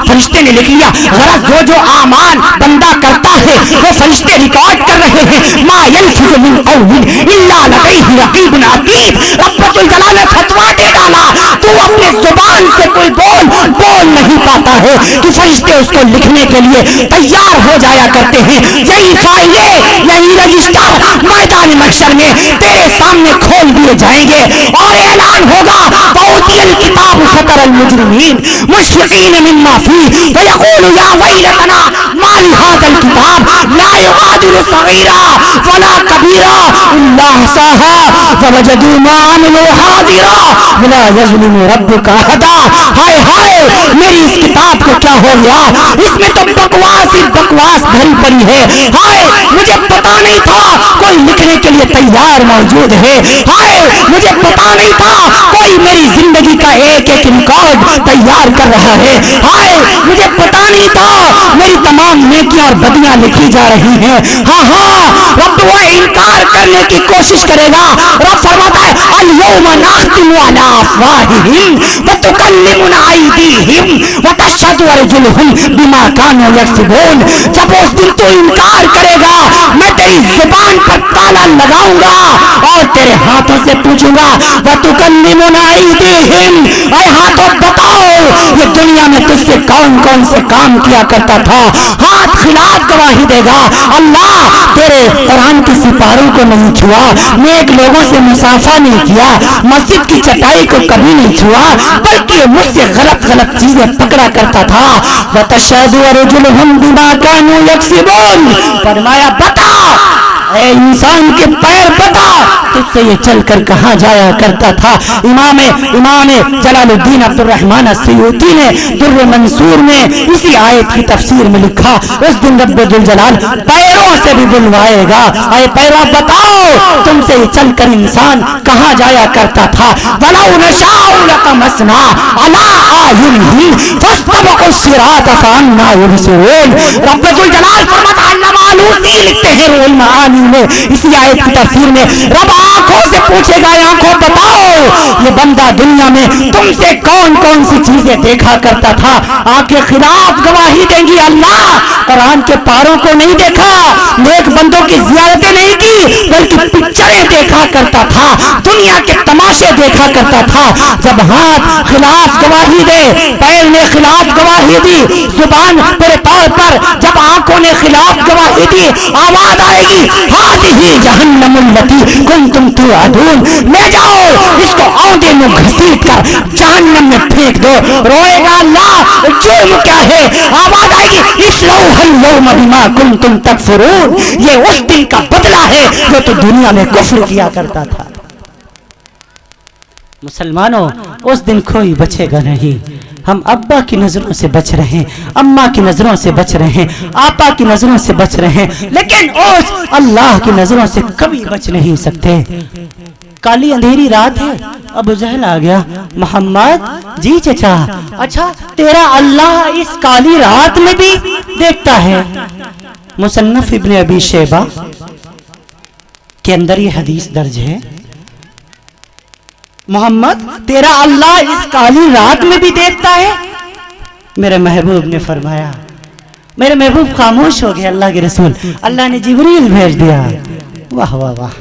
فرشتے نے لکھ لیا. غرض جو اعمال بندہ کرتا ہے وہ فرشتے ریکارڈ کر رہے ہیں. ما یلفظ من قول الا لدیہ رقیب عتید. رب الجلال نے فتویٰ دے ڈالا تو اپنے زبان سے کوئی بول نہیں پاتا ہے کہ فرشتے اس کو لکھنے کے لیے تیار ہو جایا کرتے ہیں. یہی فائلے یہی رجسٹر میدان محشر میں تیرے سامنے کھول دیے جائیں گے اور اعلان ہوگا فوتی الکتاب فتر المجرمین مشفقین مما فیہ فیقول یا ویلتنا ما لهذا الکتاب لا یغادر صغیرا ولا کبیرا الا احصاها فوجدوا ما عملوا حاضرا ولا یظلم ربک احدا. ہائے ہائے میری اس کتاب کو کیا ہو گیا، اس میں تو بکواس ہی بکواس بھری پڑی ہے. ہائے مجھے پتا نہیں تھا کوئی لکھنے کے لیے تیار موجود ہے. ہائے مجھے پتا نہیں تھا کوئی میری زندگی کا ایک ایک ریکارڈ تیار کر رہا ہے. ہائے مجھے پتا نہیں تھا میری تمام نیکیاں اور بدیاں لکھی جا رہی ہیں. ہاں رب وہ انکار کرنے کی کوشش کرے گا. رب فرماتا ہے الیوم نختم علی افواہہم وتکلمنا ایدیہم وتشہد ارجلہم بما کانوا یکسبون. جب اس دن تو انکار کرے گا میں تیری زبان پر تالا لگاؤں گا اور تیرے ہاتھوں سے پوچھوں گا وتکلمنا ایدیہم، اے ہاتھوں بتاؤ یہ دنیا میں تجھ سے کون کون سے کام کیا کرتا تھا. ہاتھ خلاف گواہی دے گا اللہ تیرے قرآن کی سپاروں کو نہیں چھوا، نیک لوگوں سے مصافحہ نہیں کیا، مسجد کی چٹائی کو کبھی نہیں چھوا، بلکہ مجھ سے غلط چیزیں پکڑا کرتا تھا. وتشہد ارجلہم بما کانوا یکسبون. فرمایا بتا اے انسان کے پیر بتا تجھ سے یہ چل کر کہاں جایا کرتا تھا. امام جلال الدین عبد الرحمن السیوطی نے در منصور میں اسی آیت کی تفسیر میں لکھا اس دن رب الجلال پیروں سے بھی بلوائے گا. اے پیروں بتاؤ تم سے یہ چل کر انسان کہاں جایا کرتا تھا. وَلَوْ نَشَاءُ لَطَمَسْنَا عَلَىٰ أَعْيُنِهِمْ فَاسْتَبَقُوا الصِّرَاطَ فَأَنَّىٰ يُبْصِرُونَ. رب الجلال فرماتا علامہ آلوسی لکھتے ہیں روح المعانی میں اسی آیت کی تفسیر میں رب آنکھوں سے پوچھے گا آنکھوں بتاؤ یہ بندہ دنیا میں تم سے کون کون سی چیزیں دیکھا کرتا تھا. آنکھیں خلاف گواہی دیں گی اللہ قرآن کے پاروں کو نہیں دیکھا، نیک بندوں کی زیارتیں نہیں کی، بلکہ پکچریں دیکھا کرتا تھا، دنیا کے تماشے دیکھا کرتا تھا. جب ہاتھ خلاف گواہی دے، پیر نے خلاف گواہی دی، زبان پر طور پر جب آنکھوں نے خلاف گواہی دی آواز آئے گی ہذہ جہنم التی کنتم توعدون. لے جاؤ اس کو اونڈے میں گھسیٹ کر جہنم میں پھینک دو. روئے گا اللہ جرم کیا ہے. آواز آئے گی اصلوها اليوم بما کنتم تکفرون. یہ اس دن کا بدلہ ہے جو تو دنیا میں کفر کیا کرتا تھا. مسلمانوں اس دن کوئی بچے گا نہیں. ہم ابا کی نظروں سے بچ رہے ہیں، اماں کی نظروں سے بچ رہے ہیں، آپا کی نظروں سے بچ رہے ہیں، لیکن اس اللہ کی نظروں سے کبھی بچ نہیں سکتے. کالی اندھیری رات ہے، ابو جہل آ گیا. محمد جی چچا اچھا تیرا اللہ اس کالی رات میں بھی دیکھتا ہے. مصنف ابن ابی شیبہ کے اندر یہ حدیث درج ہے. محمد تیرا اللہ اس کالی رات میں بھی دیکھتا ہے. میرے محبوب نے فرمایا، میرے محبوب خاموش ہو گئے. اللہ کے رسول اللہ نے جبریل بھیج دیا. واہ واہ واہ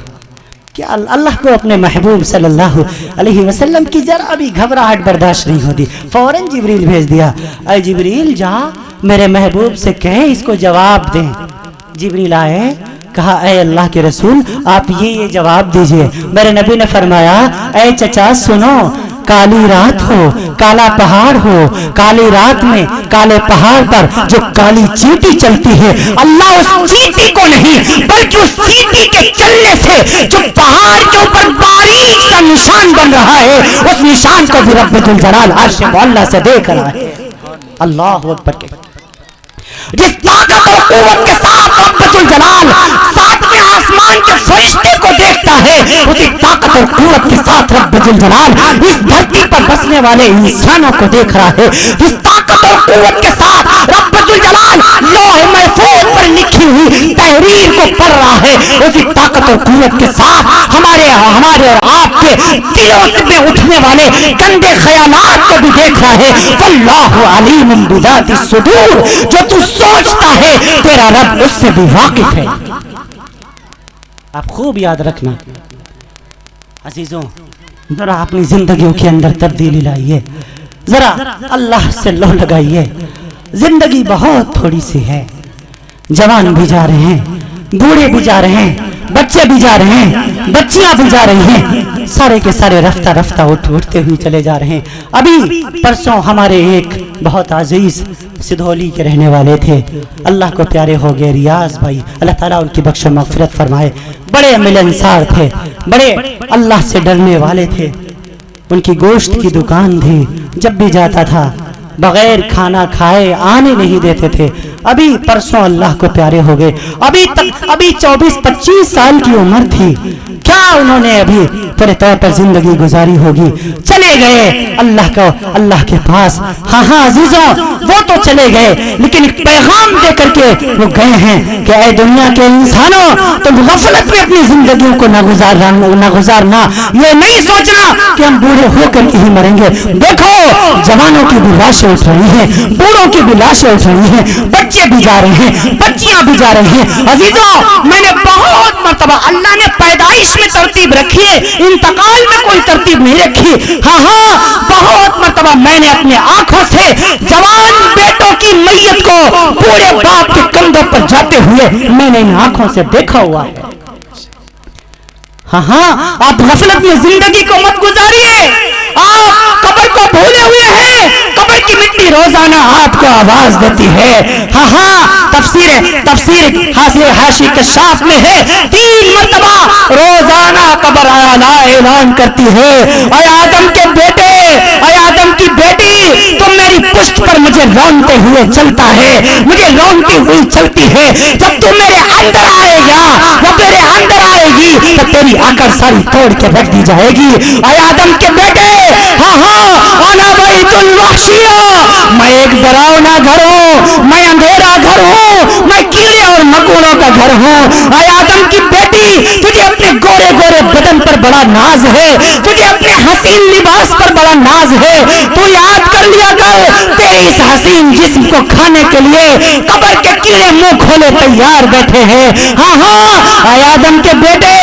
کیا اللہ کو اپنے محبوب صلی اللہ علیہ وسلم کی ذرا بھی گھبراہٹ برداشت نہیں ہوتی. فوراً جبریل بھیج دیا. اے جبریل جا میرے محبوب سے کہیں اس کو جواب دیں. جبریل آئے کہا اے اللہ کے رسول آپ یہ جواب دیجئے. میرے نبی نے فرمایا اے چچا سنو، کالی رات ہو، کالا پہاڑ ہو، کالی رات میں کالے پہاڑ پر جو کالی چیٹی چلتی ہے اللہ اس چیٹی کو نہیں بلکہ اس چیٹی کے چلنے سے جو پہاڑ کے اوپر باریک سا نشان بن رہا ہے اس نشان کو بھی رب الجلال عرش معلی سے دیکھ رہا ہے. اللہ اکبر. جس طاقت اور قوت کے ساتھ رب الجلال ساتویں آسمان کے فرشتے کو دیکھتا ہے اسی طاقت اور قوت کے ساتھ رب الجلال اس دھرتی پر بسنے والے انسانوں کو دیکھ رہا ہے. جس طاقت اور قوت کے ساتھ رب الجلال لوح محفوظ ہوئی تحریر کو پڑھ رہا ہے، اسی طاقت اور قوت کے ساتھ ہمارے اور آپ کے دلوں میں اٹھنے والے گندے خیالات کو بھی دیکھ رہا ہے۔ واللہ علیم بذات الصدور، جو تو سوچتا ہے تیرا رب اس سے بھی واقف ہے۔ آپ خوب یاد رکھنا عزیزوں، ذرا اپنی زندگیوں کے اندر تبدیلی لائیے، ذرا اللہ سے لو لگائیے۔ زندگی بہت تھوڑی سی ہے، جوان بھی جا رہے ہیں، بوڑھے بھی جا رہے ہیں، بچے بھی جا رہے ہیں، بچیاں بھی جا رہی ہیں، سارے کے سارے رفتہ رفتہ اٹھتے ہوئے چلے جا رہے ہیں۔ ابھی پرسوں ہمارے ایک بہت عزیز سدھولی کے رہنے والے تھے، اللہ کو پیارے ہو گئے، ریاض بھائی، اللہ تعالیٰ ان کی بخش و مغفرت فرمائے۔ بڑے ملنسار تھے، بڑے اللہ سے ڈرنے والے تھے، ان کی گوشت کی دکان تھی، جب بھی جاتا تھا بغیر کھانا کھائے آنے نہیں دیتے تھے۔ ابھی پرسوں اللہ کو پیارے ہو گئے، ابھی 24-25 سال کی عمر تھی، کیا انہوں نے ابھی پورے طور پر زندگی گزاری ہوگی، چلے گئے اللہ کے پاس۔ ہاں عزیزوں، وہ تو چلے گئے، لیکن ایک پیغام دے کر کے وہ گئے ہیں کہ اے دنیا کے انسانوں، تم غفلت میں اپنی زندگیوں کو نہ گزارنا، یہ نہیں سوچنا کہ ہم بوڑھے ہو کر کے ہی مریں گے۔ دیکھو جوانوں کی بھی لاشیں اٹھ رہی ہیں، بوڑھوں کی بھی لاشیں اٹھ رہی ہیں، بچے بھی جا رہے ہیں، بچیاں بھی جا رہی ہیں۔ عزیزوں، میں نے بہت مرتبہ، اللہ نے پیدائش میں ترتیب رکھی ہے، انتقال میں کوئی ترتیب نہیں رکھی۔ ہاں بہت مرتبہ میں نے اپنے آنکھوں سے جوان بیٹوں کی میت کو بوڑھے باپ کے کندھوں پر جاتے ہوئے میں نے ان آنکھوں سے دیکھا ہوا ہے۔ ہاں آپ غفلت میں زندگی کو مت گزاریے، آپ قبر کو بھولے ہوئے ہیں، قبر کی مٹی روزانہ آپ کو آواز دیتی ہے۔ ہاں تفسیر حاشی کشاف میں ہے، 3 مرتبہ روزانہ قبر اعلان کرتی ہے، اے آدم کے بیٹے، اے آدم کی بیٹی، تم میری پشت پر مجھے رونتے ہوئے چلتا ہے، مجھے رونتی ہوئی چلتی ہے، جب تم میرے اندر آئے گا، وہ میرے اندر آئے گی تو تیری آکڑ ساری توڑ کے رکھ دی جائے گی۔ اے آدم کے بیٹے، انا بیت الوحشیہ، میں ایک ڈراؤنا گھر ہوں، میں اندھیرا گھر ہوں، میں کیڑے اور مکوڑوں کا گھر ہوں۔ اے آدم کی بیٹی، تجھے اپنے گورے گورے بدن پر بڑا ناز ہے، تجھے اپنے حسین لباس پر بڑا ناز ہے، تو یاد کر لیا کر تیرے اس حسین جسم کو کھانے کے لیے قبر کے کیڑے منہ کھولے تیار بیٹھے ہیں۔ اے آدم کے بیٹے،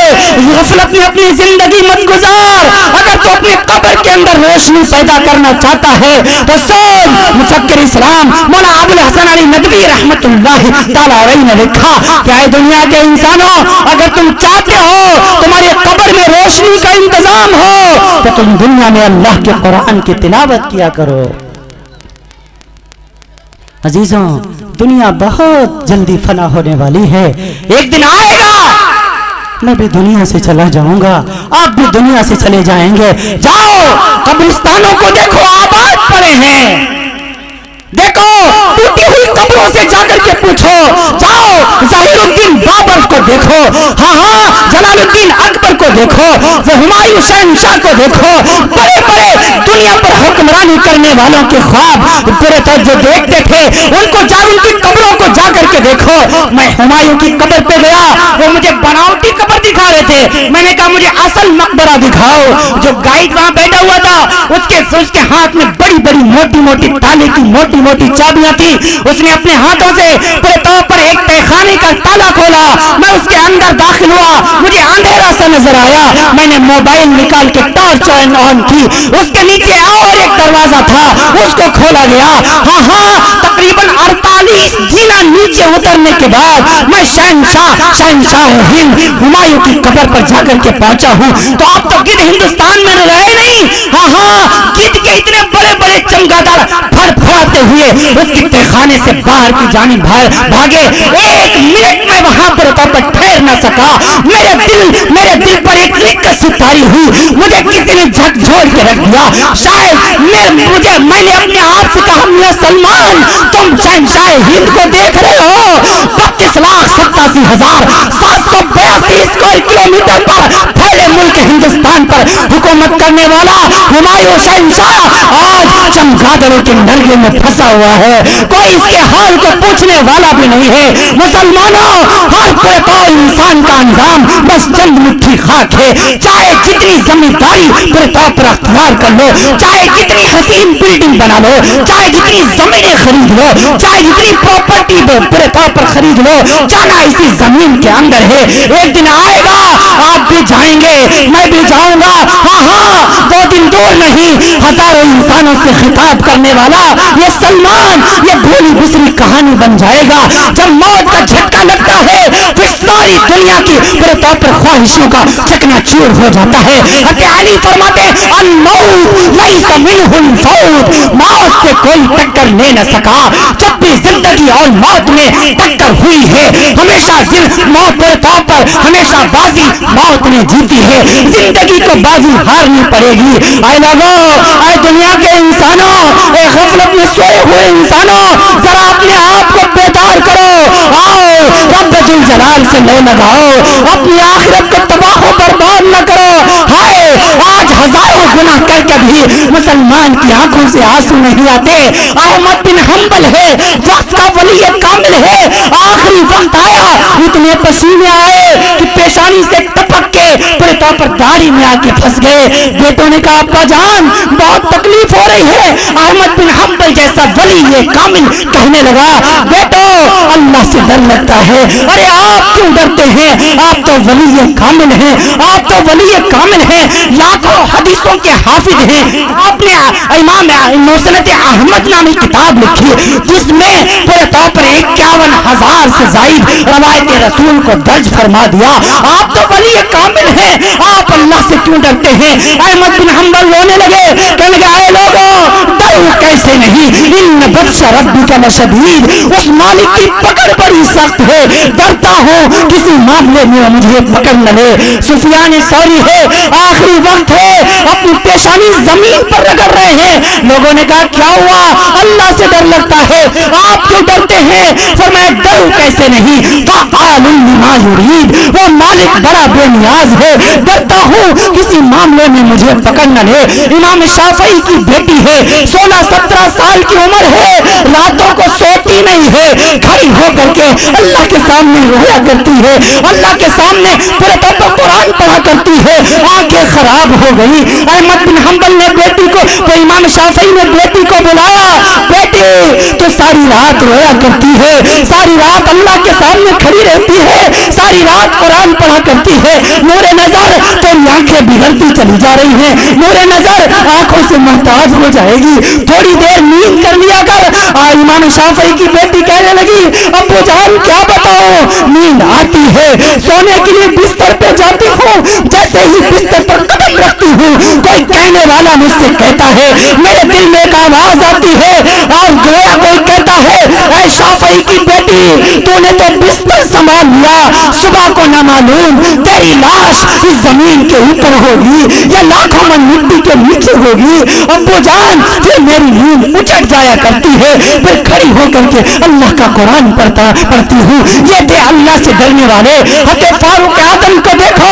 غفلت میں اپنی زندگی مت گزار، اگر تو اپنے قبر کے اندر روشنی پیدا کرنا چاہتا ہے تو سن، مفکر اسلام مولانا ابو الحسن علی ندوی رحمت اللہ تعالی علیہ نے لکھا کہ اے دنیا کے انسانوں، اگر تم چاہتے ہو تمہاری قبر میں روشنی کا انتظام ہو تو تم دنیا میں اللہ کے قرآن کی تلاوت کیا کرو۔ عزیزوں، دنیا بہت جلدی فنا ہونے والی ہے، ایک دن آئے گا میں بھی دنیا سے چلا جاؤں گا، آپ بھی دنیا سے چلے جائیں گے۔ جاؤ قبرستانوں کو دیکھو، آباد پڑے ہیں، دیکھو ٹوٹی ہوئی قبروں سے جا کر کے پوچھو، جاؤ ظاہر الدین بابر کو دیکھو، جلال الدین اکبر کو دیکھو، ہمایوں شہنشاہ کو دیکھو، بڑے بڑے دنیا پر حکمرانی کرنے والوں کے خواب پورے طور جو دیکھتے تھے، ان کو جا ان کی قبروں کو جا کر کے دیکھو۔ میں ہمایوں کی قبر پہ گیا، وہ مجھے بناوٹی قبر دکھا رہے تھے، میں نے کہا مجھے اصل مقبرہ دکھاؤ۔ جو گائیڈ وہاں بیٹھا ہوا تھا، اس کے ہاتھ میں بڑی بڑی موٹی موٹی تالے کی موٹی موٹی چابیاں تھی، اس نے اپنے ہاتھوں سے پورے طور پر ایک تہخانے کا تالا کھولا، میں اس کے اندر داخل ہوا، مجھے اندھیرا سا نظر آیا، میں نے موبائل نکال کے ٹارچ آن کی، اس کے نیچے اور ایک دروازہ تھا، اس کو کھولا گیا۔ تقریباً 48 جینا نیچے اترنے کے بعد میں شہنشاہ ہند ہمایوں کی قبر پر جا کر کے پہنچا ہوں۔ تو آپ تو گدھ ہندوستان میں رہے نہیں، گدھ کے اتنے بڑے بڑے چمگادڑ پھڑ پھڑاتے ہوئے اس کی تہخانے سے باہر کی جانب بھاگے، 1 منٹ میں وہاں پر ٹھہر نہ سکا. میرے دل پر ایک لکت سی تاری ہوئی, مجھے کسی نے جھکجھول کے رکھ دیا. شاید میں نے اپنے آپ سے کہا, میاں سلمان تم شہنشاہ ہند کو دیکھ رہے ہو, 32,87,782 اسکوائر کلومیٹر پر پھیلے ملک ہندوستان پر حکومت کرنے والا ہمایوں شہنشاہ آج چمگادڑوں کے نرگے میں پھنسا ہوا ہے. کوئی اس کے حال کو پوچھنے والا بھی نہیں ہے. مسلمانوں, ہر پورے پاؤ انسان کا انجام بس چند مٹھی خاک ہے. چاہے جتنی زمینداری پورے طور پر اختیار کر لو, چاہے جتنی حسین بلڈنگ بنا لو, چاہے جتنی زمینیں خرید لو, چاہے جتنی پراپرٹی پورے طور پر خرید لو, جانا اسی زمین کے اندر ہے. ایک دن آئے گا, آپ بھی جائیں گے, میں بھی جاؤں گا. ہاں, 2 دن دور نہیں, ہزاروں انسانوں سے خطاب کرنے والا یہ سلمان یہ بھولی بسری کہانی بن جائے گا. جب موت کا جھٹکا لگتا ہے پھر ساری دنیا کی پورے طور پر خواہشوں کا چکنا چور ہو جاتا ہے. حضرت علی فرماتے الموت لیس منہ الفوت, موت سے کوئی ٹکر لے نہ سکا. جب بھی زندگی اور موت میں ٹکر ہوئی ہے, ہمیشہ موت پورے طور پر ہمیشہ بازی موت نے جیتی ہے. زندگی کو بازی ہارنی پڑے گی. اے لوگوں, اے دنیا کے انسانوں, اے غفلت میں سوئے ہوئے انسانوں, ذرا اپنے آپ کو بیدار کرو. آؤ رب ذل جلال سے لو لگاؤ, اپنی آخرت کو تباہ و برباد نہ کرو. ہائے, آج ہزاروں گناہ کر کے بھی مسلمان کی آنکھوں سے آنسو نہیں آتے. احمد بن حنبل ہے, وقت کا ولی کامل ہے, آخری وقت آیا, اتنے پسینے آئے کہ پیشانی سے ٹپک کے پورے طور پر داڑھی میں آ کے پھنس گئے. بیٹوں نے کہا ابا جان بہت تکلیف ہو رہی ہے. احمد بن حنبل جیسا ولی یہ کامل کہنے لگا, بیٹو اللہ سے ڈر لگتا ہے. ارے آپ کیوں ڈرتے ہیں, آپ تو ولی کامل ہیں, آپ تو ولی کامل ہیں, لاکھوں حدیثوں کے حافظ ہیں. آپ نے امام مسند احمد نامی کتاب لکھی جس میں پورے طور پر 51,000 سے زائد روایت رسول کو درج فرما دیا. آپ تو ولی کامل ہیں, آپ اللہ سے کیوں ڈرتے ہیں. احمد بن حنبل رونے لگے, کہنے لگے اے لوگوں ڈرو کیسے نہیں, ان بطش ربک لشدید, اس مالک کی پکڑ بڑی سخت ہے, ڈرتا ہوں کسی معاملے میں مجھے پکڑ نہ لے. سفیان ثوری ہے, آخری وقت ہے, اپنی پیشانی زمین پر رگڑ رہے ہیں. لوگوں نے کہا کیا ہوا, اللہ سے ڈر لگتا ہے, آپ کیوں ڈرتے ہیں. فرمایا ڈرو کیسے نہیں, فعال لما یرید, وہ مالک بڑا بے نیاز ہے, ڈرتا ہوں کسی معاملے میں مجھے پکڑ نہ لے. امام شافعی کی بیٹی ہے, 16-17 سال کی عمر ہے, راتوں کو سوتی نہیں ہے, کھڑی ہو کر کے اللہ کے سامنے رویا کرتی ہے, اللہ کے سامنے پورے طور پر قرآن پڑھا کرتی ہے. آنکھیں خراب ہو گئی. احمد بن حنبل نے بیٹی کو, تو امام شافعی نے بیٹی کو بلایا, بیٹی تو ساری رات رویا کرتی ہے, ساری رات اللہ کے سامنے کھڑی رہتی ہے, ساری رات قرآن پڑھا کرتی ہے, نور نظر تیری آنکھیں بگڑتی چلی جا رہی ہیں, نور نظر آنکھوں سے محتاج ہو جائے گی, تھوڑی دیر نیند کر لیا کر. امام شافعی کی بیٹی کہنے لگی ابو جان کیا بتاؤ, نیند آتی ہے, سونے کے لیے بستر پہ جاتی ہوں, جیسے ہی بستر پر قدم رکھتی ہوں کوئی کہنے والا مجھ سے کہتا ہے, میرے دل میں ایک آواز آتی ہے اور گویا کوئی کہتا ہے اے شافعی کی بیٹی تو نے تو بستر سنبھال لیا, صبح کو نہ معلوم تیری لاش اس زمین کے اوپر ہوگی یا لاکھوں من مٹی کے نیچے ہوگی. ابو جان پھر میری نیند اچٹ جایا کرتی ہے, پھر کھڑی ہو کر کے اللہ کا قرآن پڑھتی ہوں. یہ تھے اللہ سے ڈرنے والے. حضرت فاروق اعظم کو دیکھو,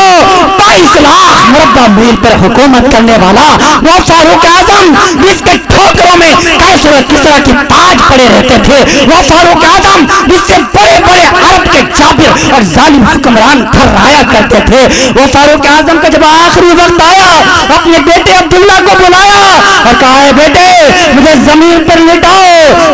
22 لاکھ مربع میل پر حکومت کرنے والا وہ فاروق اعظم جس کے ٹھوکروں میں قیصر و کسریٰ کے تاج پڑے رہتے تھے, وہ فاروق اعظم جس سے بڑے بڑے عرب کے جابر اور ظالم حکمران تھرایا کرتے تھے. وہ فاروق اعظم کا جب آخری وقت آیا اپنے بیٹے عبداللہ کو بلایا اور کہا ہے بیٹے مجھے زمین پر لٹاؤ.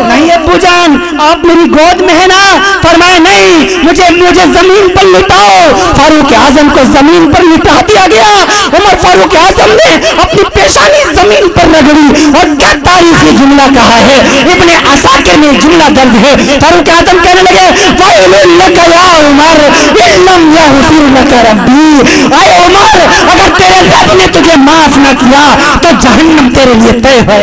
نہیں ابو جان آپ میری گود میں ہے نا. فرمایا نہیں مجھے زمین پر لٹاؤ. فاروق اعظم کو زمین پر لٹا دیا گیا. عمر فاروق اعظم نے اپنی پیشانی زمین پر رگڑی اور کیا تاریخی جملہ کہا ہے, ابن عساکر میں جملہ درج ہے. فاروق اعظم کہنے لگے وَيْلٌ لَكَ يَا عُمَرْ إِن لَّمْ يَغْفِرْ لَكَ رَبِّي, اے عمر اگر تیرے رب نے تجھے معاف نہ کیا تو جہنم تیرے لیے طے ہے.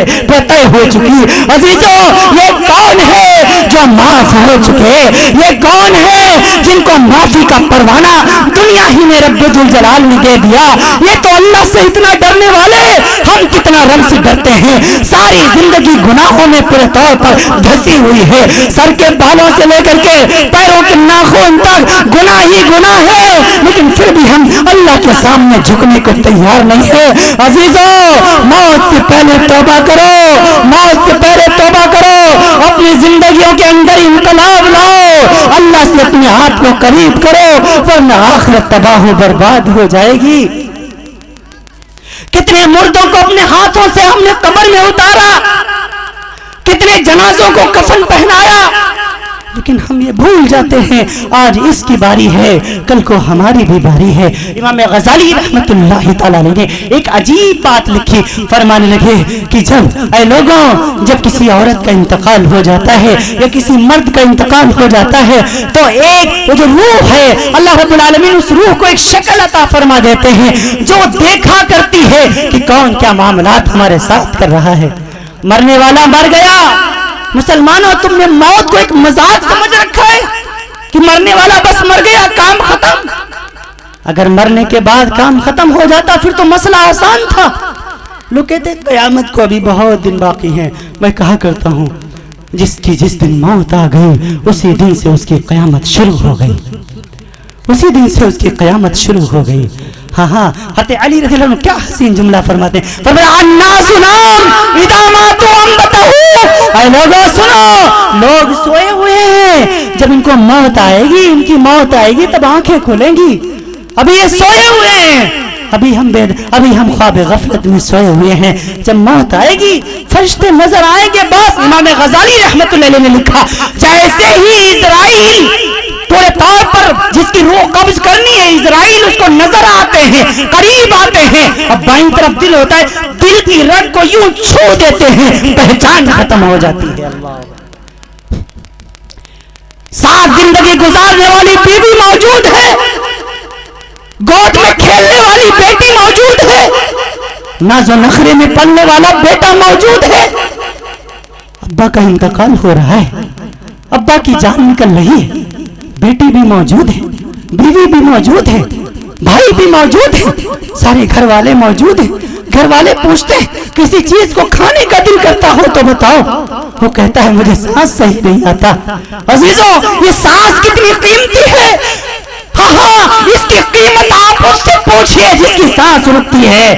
طے ہو چکی. عزیزوں یہ کون ہے جو معاف ہو چکے؟ یہ کون ہے جن کو معافی کا پروانہ دنیا ہی میں رب ذوالجلال نے دے دیا؟ یہ تو اللہ سے اتنا ڈرنے والے. ہم کتنا رب سے ڈرتے ہیں. ساری زندگی گناہوں میں پورے طور پر دھسی ہوئی ہے. سر کے بالوں سے لے کر کے پیروں کے ناخن تک گناہ ہی گناہ ہے, لیکن پھر بھی ہم اللہ کے سامنے جھکنے کو تیار نہیں ہے. عزیزوں موت سے پہلے توبہ کرو, موت سے پہلے توبہ کرو, اپنی زندگیوں کے اندر انقلاب لاؤ, اللہ سے اپنے ہاتھ کو قریب کرو, ورنہ آخرت تباہ و برباد ہو جائے گی. کتنے مردوں کو اپنے ہاتھوں سے ہم نے قبر میں اتارا, کتنے جنازوں کو کفن پہنایا, لیکن ہم یہ بھول جاتے ہیں آج اس کی باری ہے, کل کو ہماری بھی باری ہے. امام غزالی رحمت اللہ تعالی علیہ نے ایک عجیب بات لکھی. فرمانے لگے کہ جب اے لوگوں جب کسی عورت کا انتقال ہو جاتا ہے یا کسی مرد کا انتقال ہو جاتا ہے تو ایک وہ جو روح ہے اللہ رب العالمین اس روح کو ایک شکل عطا فرما دیتے ہیں جو دیکھا کرتی ہے کہ کون کیا معاملات ہمارے ساتھ کر رہا ہے. مرنے والا مر گیا. مسلمانوں تم نے موت کو ایک مذاق سمجھ رکھا ہے کہ مرنے والا بس مر گیا, کام ختم. اگر مرنے کے بعد کام ختم ہو جاتا پھر تو مسئلہ آسان تھا. لوگ کہتے قیامت کو ابھی بہت دن باقی ہیں. میں کہا کرتا ہوں جس دن موت آ گئی اسی دن سے اس کی قیامت شروع ہو گئی, اسی دن سے اس کی قیامت شروع ہو گئی. ہاں حضرت علی رضی اللہ عنہ کیا حسین جملہ فرماتے ہیں. فرمایا الناس نام اذا ماتوا انبتوا. اے لوگوں سنو, لوگ سوئے ہوئے ہیں, جب ان کو موت آئے گی, ان کی موت آئے گی تب آنکھیں کھلیں گی. ابھی یہ سوئے ہوئے ہیں, ابھی ہم خواب غفلت میں سوئے ہوئے ہیں. جب موت آئے گی فرشتے نظر آئیں گے. بس امام غزالی رحمت اللہ علیہ نے لکھا جیسے ہی اسرائیل پورے طور پر جس کی روح قبض کرنی ہے اسرائیل اس کو نظر آتے ہیں, قریب آتے ہیں, اب بائیں طرف دل ہوتا ہے, دل کی رگ کو یوں چھو دیتے ہیں, پہچان ختم ہو جاتی ہے. ساتھ زندگی گزارنے والی بیوی موجود ہے, گود میں کھیلنے والی بیٹی موجود ہے, ناز و نخرے میں پلنے والا بیٹا موجود ہے. ابا کا انتقال ہو رہا ہے, ابا کی جان نکل رہی ہے, بیٹی بھی موجود ہے, بیوی بھی موجود ہے, بھائی بھی موجود ہے, سارے گھر والے موجود ہیں. گھر والے پوچھتے ہیں کسی چیز کو کھانے کا دل کرتا ہو تو بتاؤ, وہ کہتا ہے مجھے سانس صحیح نہیں آتا. عزیزوں یہ سانس کتنی قیمتی ہے. ہاں اس کی قیمت آپ اس سے پوچھئے جس کی سانس رکتی ہے,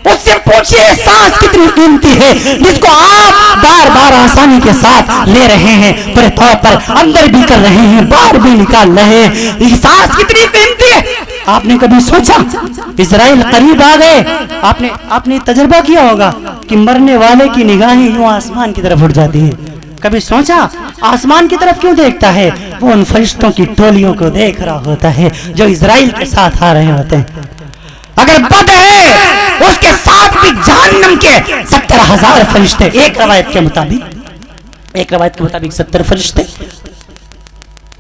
اس سے پوچھئے سانس کتنی قیمتی ہے جس کو آپ بار بار آسانی کے ساتھ لے رہے ہیں, پورے طور پر اندر بھی کر رہے ہیں, باہر بھی نکال رہے ہیں. یہ سانس کتنی قیمتی ہے. آپ نے کبھی سوچا اسرائیل قریب آ گئے, آپ نے تجربہ کیا ہوگا کہ مرنے والے کی نگاہیں یوں آسمان کی طرف اٹھ جاتی ہیں. کبھی سوچا آسمان کی طرف کیوں دیکھتا ہے؟ وہ ان فرشتوں کی ٹولیوں کو دیکھ رہا ہوتا ہے جو اسرائیل کے ساتھ آ رہے ہوتے ہیں. اگر بد ہے اس کے ساتھ بھی جہنم کے 70,000 فرشتے. ایک روایت کے مطابق 70 فرشتے.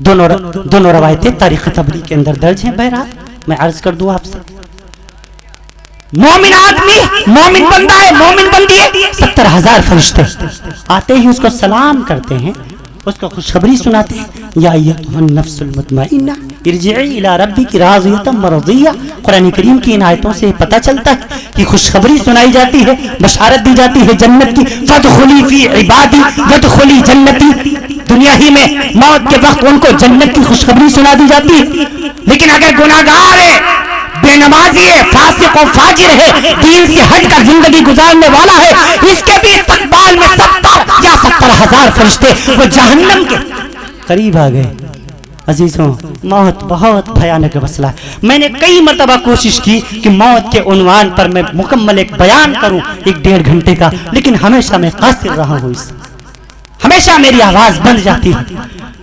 دونوں روایتیں تاریخ طبری کے اندر درج ہیں. بہرحال میں عرض کر دوں آپ سے, مومن آدمی, مومن بندہ ہے, مومن بندی ہے, 70,000 فرشتے آتے ہی اس کو سلام کرتے ہیں, اس کو خوشخبری سناتے ہیں. یا ایتھا النفس المطمئنہ ارجعی الی ربک راضیۃ مرضیہ. قرآن کریم کی ان آیتوں سے پتہ چلتا ہے کہ خوشخبری سنائی جاتی ہے, بشارت دی جاتی ہے جنت کی. فادخلی فی عبادی وادخلی جنتی. دنیا ہی میں موت کے وقت ان کو جنت کی خوشخبری سنا دی جاتی ہے. لیکن اگر گناہگار ہے, بے نمازی ہے, فاسق و فاجر ہے, دین سے ہٹ کر زندگی گزارنے والا ہے, اس کے بھی استقبال میں 70,000 فرشتے وہ جہنم کے قریب آ گئے. عزیزوں موت بہت بھیانک مسئلہ ہے. میں نے کئی مرتبہ کوشش کی کہ موت کے عنوان پر میں مکمل ایک بیان کروں 1-1.5 گھنٹے کا, لیکن ہمیشہ میں قاصر رہا ہوں. اس ہمیشہ میری آواز بند جاتی ہے.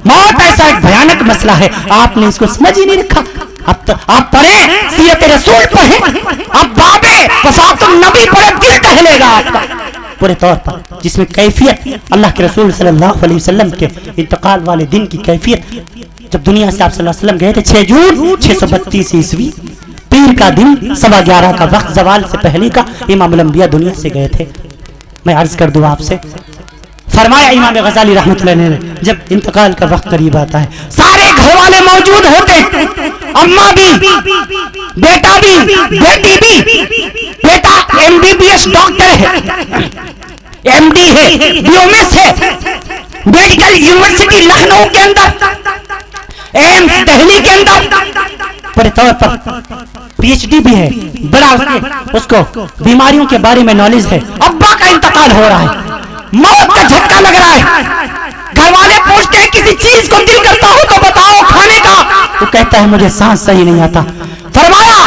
موت ایسا ایک بھیانک مسئلہ ہے, آپ نے اس کو سمجھ ہی نہیں رکھا. آپ پڑھیں سیرت رسول پڑھیں, آپ بابے وفات النبی پڑھیں, دل دہلے گا آپ کا پورے طور پر, جس میں کیفیت اللہ کے رسول صلی اللہ علیہ وسلم کے انتقال والے دن کی کیفیت. جب دنیا سے آپ صلی اللہ علیہ وسلم گئے تھے 6 جون 632 عیسوی, پیر کا دن 11:15 کا وقت, زوال سے پہلے کا, امام الانبیاء دنیا سے گئے تھے. میں عرض کر دوں آپ سے، فرمایا امام غزالی رحمۃ اللہ نے جب انتقال کا وقت قریب آتا ہے سارے گھر والے موجود ہوتے ہیں، اماں بھی، بیٹا بھی، بیٹی بھی، بیٹا MBBS ڈاکٹر ہے، MD ہے، BMS ہے، میڈیکل یونیورسٹی لکھنؤ کے اندر، ایمس دہلی کے اندر بڑے طور پر PhD بھی ہے، بڑا اس کو بیماریوں کے بارے میں نالج ہے، ابا کا انتقال ہو رہا ہے، موت کا جھٹکا لگ رہا ہے، گھر والے پوچھتے ہیں کسی چیز کو دل کرتا ہو تو بتاؤ کھانے کا، وہ کہتا ہے مجھے سانس صحیح نہیں آتا۔ فرمایا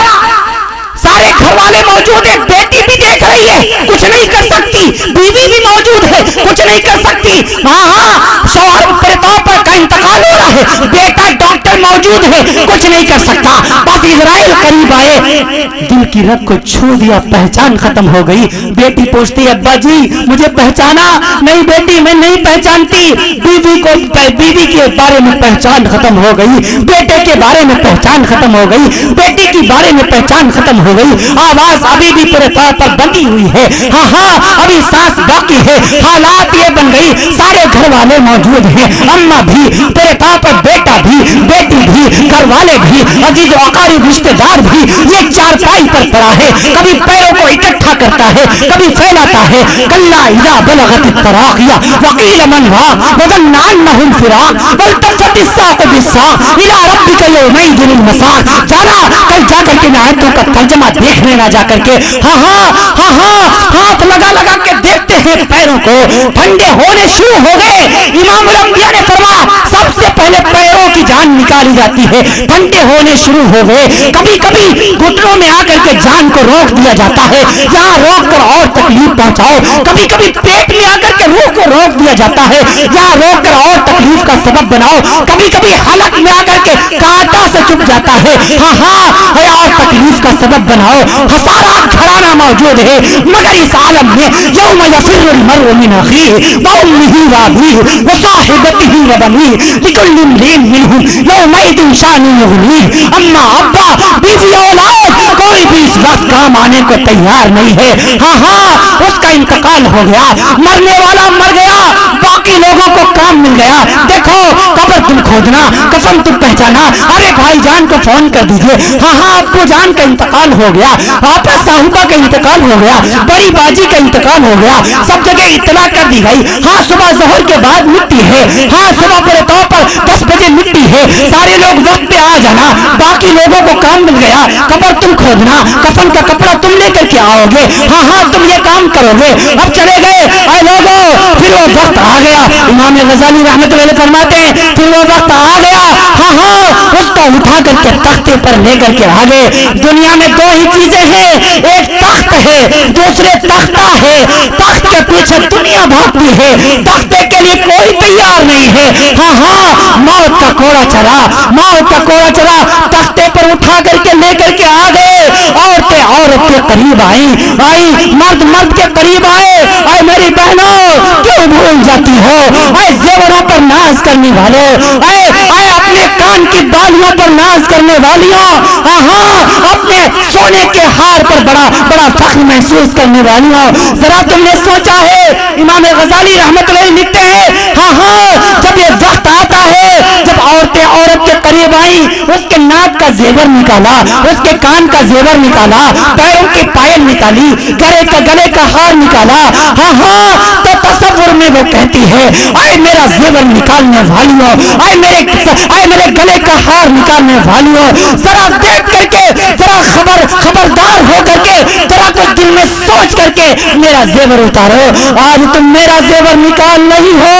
سارے گھر والے موجود ہیں، بیٹی بھی دیکھ رہی ہے کچھ نہیں کر سکتی، بیوی بھی موجود ہے کچھ نہیں کر سکتی، ہاں شوہر طور پر کا انتقال ہو رہا ہے، بیٹا ڈاکٹر موجود ہے کچھ نہیں کر سکتا، بس اسرائیل قریب آئے، دل کی رگ کو چھو دیا، پہچان ختم ہو گئی۔ بیٹی پوچھتی ہے ابا جی مجھے پہچانا؟ نہیں بیٹی میں نہیں پہچانتی، بیوی کے بارے میں پہچان ختم ہو گئی، بیٹے کے بارے میں پہچان ختم ہو گئی، بیٹی کے بارے میں پہچان ختم ہو گئی، آواز ابھی بھی پورے طور پر بندی ہوئی ہے، ہاں ابھی سانس باقی ہے، حالات یہ بن گئی سارے گھر والے موجود ہیں، اماں بھی پورے طور پر، بیٹا بھی، بیٹی بھی، گھر والے بھی، عزیز و اقارب رشتے دار بھی، یہ چارپائی پر پڑا ہے، کبھی پیروں کو اکٹھا کرتا ہے کبھی پھیلاتا ہے، کلا اذا بلغت التراقیہ وقیل من راق وظن انہ الفراق والتفت الساق بالساق الى ربک یومئذ المساق۔ جانا کل جا کر کے آیتوں کا ترجمہ دیکھنے نہ جا کر کے ہاتھ لگا کے دیکھتے ہیں پیروں کو، ٹھنڈے ہونے شروع ہو گئے۔ امام الانبیاء نے فرمایا سب سے پہلے پیروں کی جان نکالی جاتی ہے، ٹھنڈے ہونے شروع ہو گئے، کبھی کبھی گھٹنوں میں آ کر کے جان کو روک دیا جاتا ہے، یہاں روک کر اور تکلیف پہنچاؤ، کبھی کبھی پیٹ میں آ کر کے روح کو روک دیا جاتا ہے، یہاں روک کر اور تکلیف کا سبب بناؤ، کبھی کبھی حلق میں آ کر کے کانٹا سے چپ جاتا ہے، اور تکلیف کا سبب بناؤ، سارا گھرانہ موجود ہے، مگر اس عالم میں یوم یفر المرء من اخیہ وامہ وابیہ وصاحبتہ وبنیہ لکل امرئ منہم یومئذ شأن یغنیہ۔ اماں ابا بیوی اولاد کوئی بھی اس وقت کام آنے کو تیار نہیں ہے، اس کا انتقال ہو گیا، مرنے والا مر گیا، باقی لوگوں کو کام مل گیا۔ دیکھو قبر تم کھودنا، کفن تم پہچانا، ارے بھائی جان کو فون کر دیجئے، ابو جان کا انتقال ہو گیا، آپا صاحبہ کا انتقال ہو گیا، بڑی باجی کا انتقال ہو گیا، سب جگہ اطلاع کر دی گئی، صبح ظہر کے بعد مٹی ہے، صبح بڑے طور پر 10 بجے مٹی ہے، سارے لوگ وقت پہ آ جانا، باقی لوگوں کو کام مل گیا، قبر تم کھودنا، کفن کا کپڑا تم لے کر کے آؤ گے، تم یہ کام کرو گے، اب چلے گئے، اے لوگوں پھر وہ وقت آ گیا۔ امام غزالی رحمۃ اللہ علیہ فرماتے ہیں پھر وہ وقت آ گیا، اس کو اٹھا کر کے تختے پر لے کر کے آ گئے۔ دنیا میں دو ہی چیزیں ہیں، ایک تخت ہے، دوسرے تختہ ہے، تخت کے پیچھے دنیا بھاگتی ہے، تختے کے لیے کوئی تیار نہیں ہے، موت کا کوڑا چلا، موت کا کوڑا چلا، تختے پر اٹھا کر کے لے کر کے آ گئے، عورتیں عورت کے قریب آئی، مرد کے قریب آئے، اے میری بہنوں کیوں بھول جاتی ہو، اے زیوروں پر ناز کرنے والے، اے اپنے کان کی بالیوں پر ناز کرنے والیوں، اپنے سونے کے ہار پر بڑا فخر محسوس کرنے والیوں، ذرا تم نے سوچا ہے؟ امام غزالی رحمت اللہ لکھتے ہیں جب یہ وقت آتا ہے، جب عورتیں عورت کے قریب آئیں، اس کے ناک کا زیور نکالا، اس کے کان کا زیور نکالا، پیروں کی پائل نکالی، گلے کا ہار نکالا، تو تصور میں وہ کہتی ہے اے میرا زیور نکالنے والیوں، اے میرے گلے کا ہار نکالنے والیوں، ذرا دیکھ کر کے، ذرا خبردار ہو کر کے، ذرا کچھ دل میں سوچ کر کے میرا زیور اتارو، آج تم میرا زیور نکال نہیں ہو،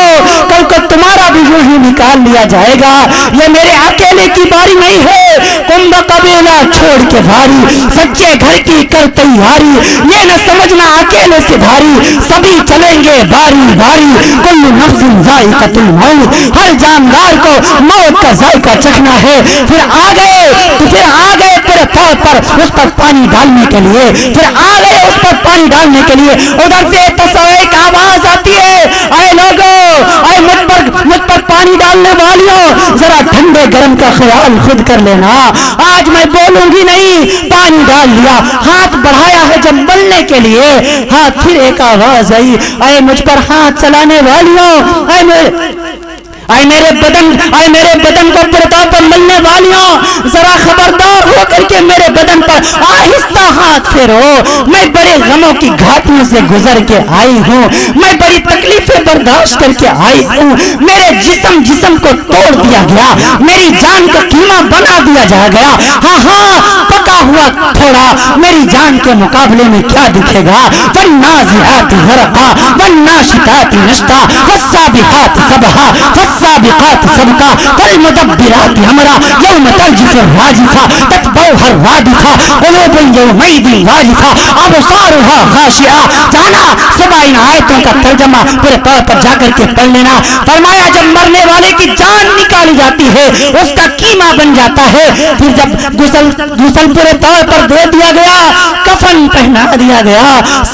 کل کو تمہارا بھی یوں ہی نکال لیا جائے گا، یہ میرے اکیلے کی باری نہیں ہے، کمبا قبیلہ چھوڑ کے بھاری، سچے گھر کی کر تیاری، یہ نہ سمجھنا اکیلے سے بھاری، سبھی چلیں گے باری باری، کل نفس ذائقۃ الموت، ہر جاندار کو موت کا ذائقہ چکھنا ہے۔ پھر آ گئے پورے طور پر اس پر پانی ڈالنے کے لیے، ادھر سے ایک آواز آتی ہے، اے لوگوں، اے مجھ پر پانی ڈالنے والیوں ذرا ٹھنڈے گرم کا خیال خود کر لینا. آج میں بولوں گی نہیں, پانی ڈال لیا, ہاتھ بڑھایا ہے جب ملنے کے لیے, ہاتھ پھر ایک آواز آئی, اے مجھ پر ہاتھ چلانے والیوں, اے میرے بدن کو پرتا پر ملنے والیوں, ذرا خبردار ہو کر کے میرے بدن پر آہستہ ہاتھ پھیرو. میں بڑے غموں کی گھاٹیوں سے گزر کے آئی ہوں, میں بڑی تکلیفیں برداشت کر کے آئی ہوں. میرے جسم کو توڑ دیا گیا, میری جان کا قیمہ بنا دیا جا گیا. ہاں پکا ہوا تھوڑا میری جان کے مقابلے میں کیا دکھے گا. والنازعات غرقا والناشطات نشطا والسابقات سبقا والسابقات سبقا والمدبرات امرا یوم ترجف الراجفہ تتبعها الرادفہ قلوب یومئذ واجفہ ابصارها خاشعہ. جانا سبا ان آیتوں کا ترجمہ پورے طور پر جا کر کے پڑھ لینا. فرمایا جب مرنے والے کی جان نکالی جاتی ہے اس کا قیمہ بن جاتا ہے, پھر جب غسل پورے طور پر دے دیا گیا, کفن پہنا دیا گیا,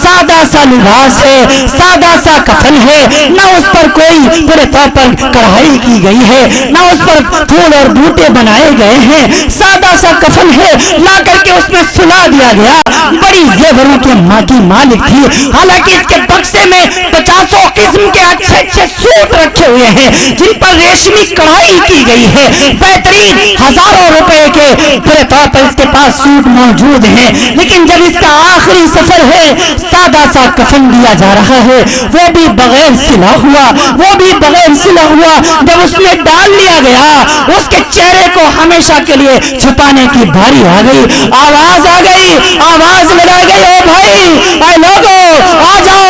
سادہ سا لباس ہے, سادہ سا کفن ہے, نہ اس پر کوئی پورے طور پر کڑھائی کی گئی ہے, نہ اس پر پھول اور بوٹے بنائے گئے ہیں, سادہ سا کفن ہے, لا کر کے اس میں سلا دیا گیا. بڑی زیوروں کے ماں کی مالک تھی, حالانکہ اس کے بکسے میں 50 قسم کے اچھے سوٹ رکھے ہوئے ہیں جن پر ریشمی کڑھائی کی گئی ہے, بہترین ہزاروں روپے کے پورے طور پر اس کے پاس سوٹ موجود ہیں. لیکن جب اس کا آخری سفر ہے, سادہ سا کفن دیا جا رہا ہے, وہ بھی بغیر سلا ہوا, جب اس میں ڈال لیا گیا, اس کے چہرے کو ہمیشہ کے لیے چھپانے کی باری آ گئی. آواز لگا گئی, او بھائی, اے لوگوں آ جاؤ,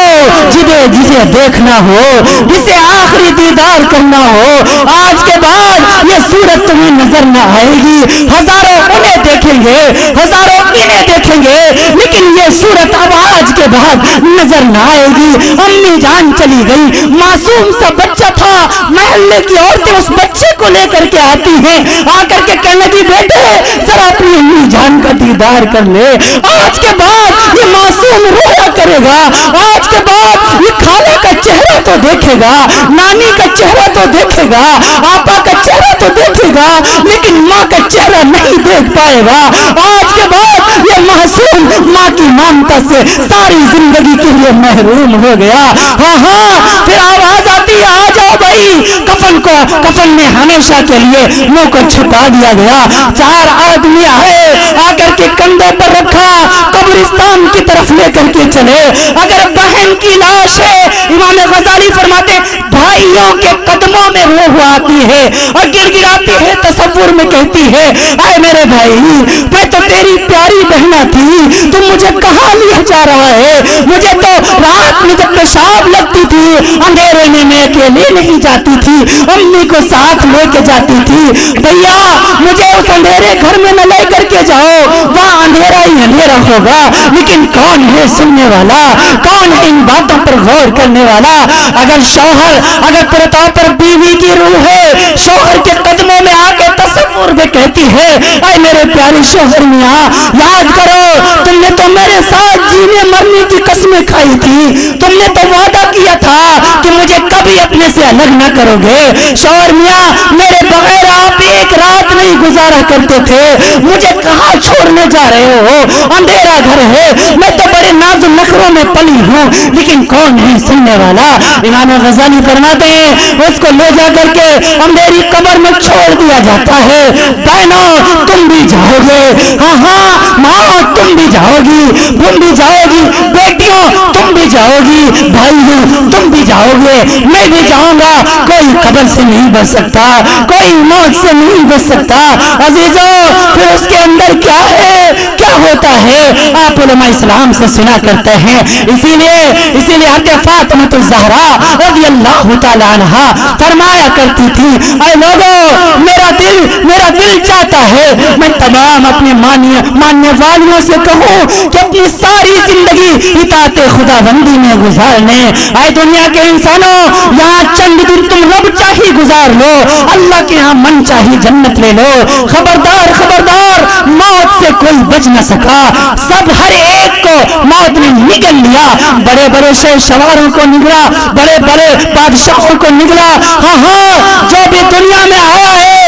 جسے دیکھنا ہو, جسے آخری دیدار کرنا ہو, آج کے بعد یہ صورت تمہیں نظر نہ آئے گی. ہزاروں انہیں دیکھیں گے, ہزاروں انہیں دیکھیں گے, لیکن یہ صورت اب آج کے بعد نظر نہ آئے گی. امی جان چلی گئی, معصوم سا بچہ تھا, محلے کی عورتیں اس بچے کو لے کر کے آتی ہیں, آ کر کے کہنے لگی بیٹے ذرا اپنی امی جان کا دیدار کر لے. آج کے بعد یہ معصوم رویا کرے گا, آج کے بعد یہ خالے کا چہرہ تو دیکھے گا, نانی کا چہرہ تو دیکھے گا, آپا کا چہرہ تو دیکھے گا, لیکن ماں کا چہرہ نہیں دیکھ پائے گا. آج کے بعد یہ معصوم ماں کی ممتا سے ساری زندگی کے لیے محروم ہو گیا. ہاں پھر آواز آتی ہے, آ جاؤ بھائی, کفن میں ہمیشہ کے لیے منہ کو چھپا دیا گیا. 4 آدمی آئے, آ کر کے کندھے پر رکھا, قبرستان کی طرف لے کر کے چلے. اگر بہن کی لاش ہے, امام غزالی فرماتے بھائیوں کے قدموں میں روح آتی ہے اور گر گراتی ہے, تصور میں کہتی ہے اے میرے بھائی, میں تو تیری پیاری بہنا تھی, تم مجھے کہاں لیا جا رہا ہے. مجھے تو رات میں جب پیشاب لگتی تھی اندھیرے میں اکیلے نہیں جاتی تھی, امی کو ساتھ لے کے جاتی تھی. بھیا مجھے اس اندھیرے گھر میں نہ لے کر کے جاؤ, وہاں اندھیرا ہی اندھیرا ہوگا. لیکن کون ہے سننے والا, کون ہے ان باتوں پر غور کرنے والا. اگر شوہر, اگر پورے طور پر بیوی کی روح ہے, شوہر کے قدموں میں آ کے تصور میں کہتی ہے اے میرے پیارے شوہر میاں, یاد کرو تم نے تو میرے ساتھ جینے مرنے کی قسمیں کھائی تھی, تم نے تو وعدہ کیا تھا کہ مجھے کبھی اپنے سے الگ نہ کرو گے. شوہر میاں, میرے بغیر آپ ایک رات نہیں گزارا کرتے تھے, مجھے کہاں چھوڑنے جا رہے ہو, اندھیرا گھر ہے, میں تو بڑے ناز و نخروں میں پلی ہوں, لیکن کون ہے سننے والا. امام غزالی فرماتے ہیں اس کو لے جا کر کے اندھیری قبر میں چھوڑ دیا جاتا ہے. بہنوں تم بھی جاؤ گے, ہاں ماں تم بھی جاؤ گی, تم بھی جاؤ گی, بیٹیوں تم بھی جاؤ گی, بھائیوں تم بھی جاؤ گے, میں بھی جاؤں گا. کوئی قبر سے نہیں بچ سکتا, کوئی موت سے نہیں بچ سکتا. عزیزوں پھر اس کے اندر کیا ہے, کیا ہوتا ہے, آپ علماء اسلام سے سنا کرتے ہیں. اسی لیے حضرت فاطمہ الزہرا رضی اللہ تعالی عنہا فرمایا کرتی تھی اے لوگوں میرا دل چاہتا ہے میں تمام اپنے ماننے والیوں سے کہوں کہ اپنی ساری زندگی اطاعت خدا بندی میں گزار لیں. اے دنیا کے انسانوں, یہاں چند دن تم رب چاہی گزار لو, اللہ کے ہاں من چاہی جنت لے لو. خبردار موت سے کوئی بچ نہ سکا, سب ہر ایک کو موت نے نگل لیا، بڑے بڑے شہسواروں کو نگلا، بڑے بڑے بادشاہوں کو نگلا، ہاں ہاں جو بھی دنیا میں آیا ہے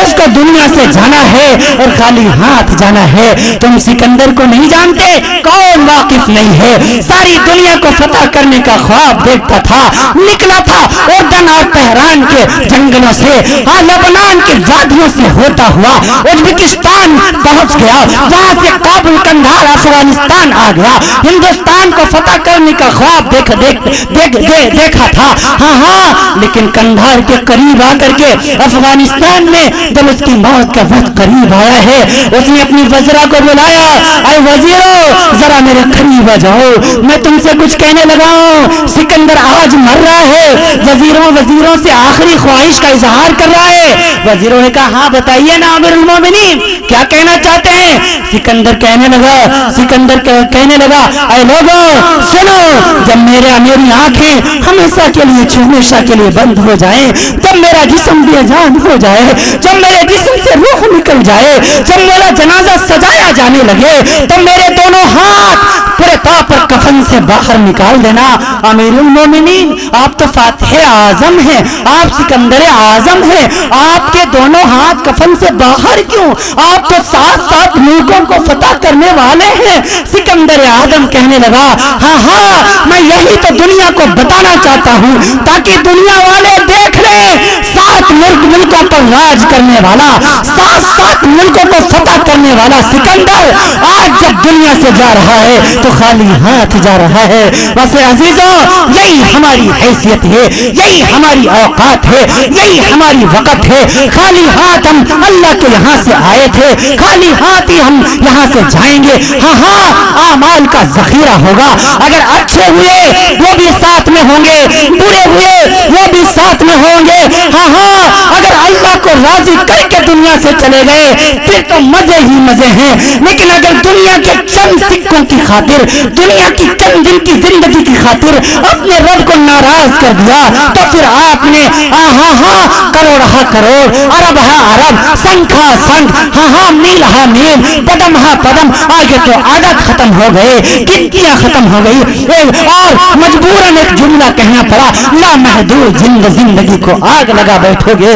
اس کو دنیا سے جانا ہے اور خالی ہاتھ جانا ہے۔ تم سکندر کو نہیں جانتے، کون واقف نہیں ہے، ساری دنیا کو فتح کرنے کا خواب دیکھتا تھا، نکلا تھا اردن اور تہران کے جنگلوں سے، ہاں لبنان کے وادیوں سے ہوتا ہوا ازبکستان پہنچ گیا، وہاں سے کابل کندھار افغانستان آ گیا، ہندوستان کو فتح کرنے کا خواب دیکھا تھا، ہاں ہاں لیکن کندھار کے قریب آ کر کے افغانستان میں جب اس کی موت کا وقت قریب آیا ہے، اس نے اپنی وزراء کو بلایا، اے وزیروں ذرا میرے قریب آ جاؤ، میں تم سے کچھ کہنے لگا ہوں، سکندر آج مر رہا ہے، وزیروں سے آخری خواہش کا اظہار کر رہا ہے۔ وزیروں نے کہا ہاں بتائیے نا امیر المومنین کیا کہنا چاہتے ہیں؟ سکندر کہنے لگا اے لوگوں سنو، جب میری آنکھیں ہمیشہ کے لیے بند ہو جائیں، جب میرا جسم بے جان ہو جائے، جب میرے جسم سے روح نکل جائے، جب میرا جنازہ سجایا جانے لگے، تو میرے دونوں ہاتھ پورے پا پر کفن سے باہر نکال دینا۔ امیر المومنین آپ تو فاتح اعظم ہیں، آپ سکندر اعظم ہیں، آپ کے دونوں ہاتھ کفن سے باہر کیوں؟ آپ تو 7 ملکوں کو فتح کرنے والے ہیں۔ سکندر اعظم کہنے لگا ہاں ہاں میں یہی تو دنیا کو بتانا چاہتا ہوں تاکہ دنیا والے دیکھ لیں، 7 ملکوں پر راج کرنے والا، 7 ملکوں کو فتح کرنے والا سکندر آج جب دنیا سے جا رہا ہے تو خالی ہاتھ جا رہا ہے۔ ویسے عزیزوں یہی ہماری حیثیت ہے، یہی ہماری اوقات ہے، یہی ہماری وقت ہے، خالی ہاتھ ہم اللہ کے یہاں سے آئے تھے، خالی ہاتھ ہی ہم یہاں سے جائیں گے۔ ہاں ہاں اعمال کا ذخیرہ ہوگا، اگر اچھے ہوئے وہ بھی ساتھ میں ہوں گے، برے ہوئے وہ بھی ساتھ میں ہوں گے، ہاں ہاں اگر اللہ کو راضی کر کے دنیا سے چلے گئے پھر تو مزے ہی مزے ہیں، لیکن اگر دنیا کے چند سکوں کی خاطر، دنیا کی چند دن کی زندگی کی خاطر اپنے رب کو ناراض کر دیا تو پھر آپ نے کروڑ ارب ارب سنکھ سنکھ میل میل پدم پدم آگے تو عادت ختم ہو گئے، گنتیاں ختم ہو گئی اور مجبوراً ایک جملہ کہنا پڑا لا محدود زندگی کو آگ لگا بیٹھو گے۔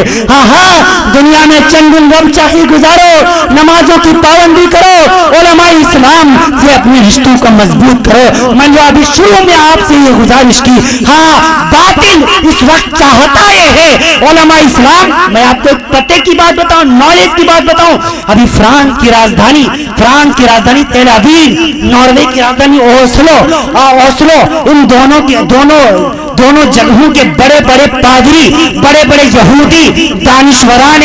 دنیا میں چند دن رب چاہیے گزارو، نمازوں کی پابندی کرو، علماء اسلام سے اپنے رشتوں کو مضبوط کرو۔ میں نے ابھی شروع میں آپ سے یہ گزارش کی، باطل اس وقت چاہتا ہے علماء اسلام، میں آپ کو پتے کی بات بتاؤں، نالج کی بات بتاؤں، ابھی فرانس کی راجدھانی تیل اویو، ناروے کی راجدھانی اوسلو، ان دونوں جگہوں کے بڑے بڑے پادری، بڑے بڑے یہودی دانشوران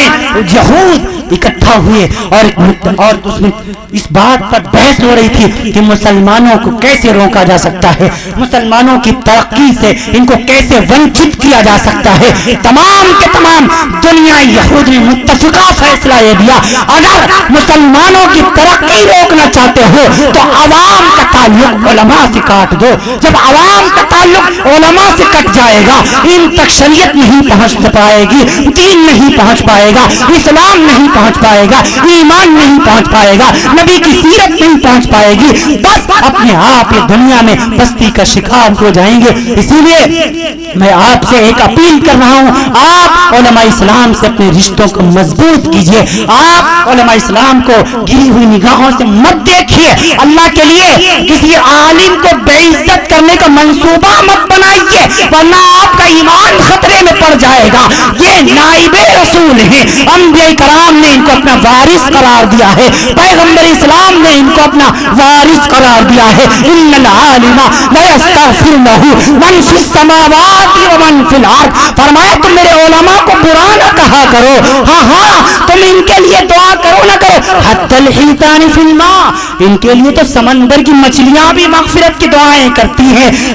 یہود اکٹھا ہوئے اور اس میں اس بات پر بحث ہو رہی تھی کہ مسلمانوں کو کیسے روکا جا سکتا ہے، مسلمانوں کی ترقی سے ان کو کیسے ونچت کیا جا سکتا ہے۔ تمام کے تمام دنیا یہود نے متفقہ فیصلہ یہ دیا اگر مسلمانوں کی ترقی روکنا چاہتے ہو تو عوام کا تعلق علماء سے کاٹ دو۔ جب عوام کا تعلق علماء سے کٹ جائے گا ان تک شریعت نہیں پہنچ پائے گی، دین نہیں پہنچ پائے گا، اسلام نہیں پہنچ پائے گا، ایمان نہیں پہنچ پائے گا، نبی کی سیرت نہیں پہنچ پائے گی، بس اپنے آپ یہ دنیا میں پستی کا شکار ہو جائیں گے۔ اسی لیے میں آپ سے ایک اپیل کر رہا ہوں، آپ علماء اسلام سے اپنے رشتوں کو مضبوط کیجئے، آپ علماء اسلام کو گری ہوئی نگاہوں سے مت دیکھیے، اللہ کے لیے کسی عالم کو بے عزت کرنے کا منصوبہ مت بنائیے ورنہ آپ کا ایمان خطرے میں پڑ جائے گا۔ یہ نائب رسول ہیں، انبیاء کرام نے ان کو اپنا وارث قرار دیا ہے، پیغمبر اسلام نے ان کو اپنا وارث قرار دیا ہے۔ ان العالم لا یستغفر له من فی السماوات ومن فی الارض، فرمایا تم میرے علماء کو برا نہ کہا کرو، تم ان کے لیے دعا کرو نہ کرو، حتی الحیتان فی الماء، ان کے لیے تو سمندر کی مچھلیاں بھی مغفرت کی دعائیں کرتی ہیں،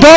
2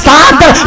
7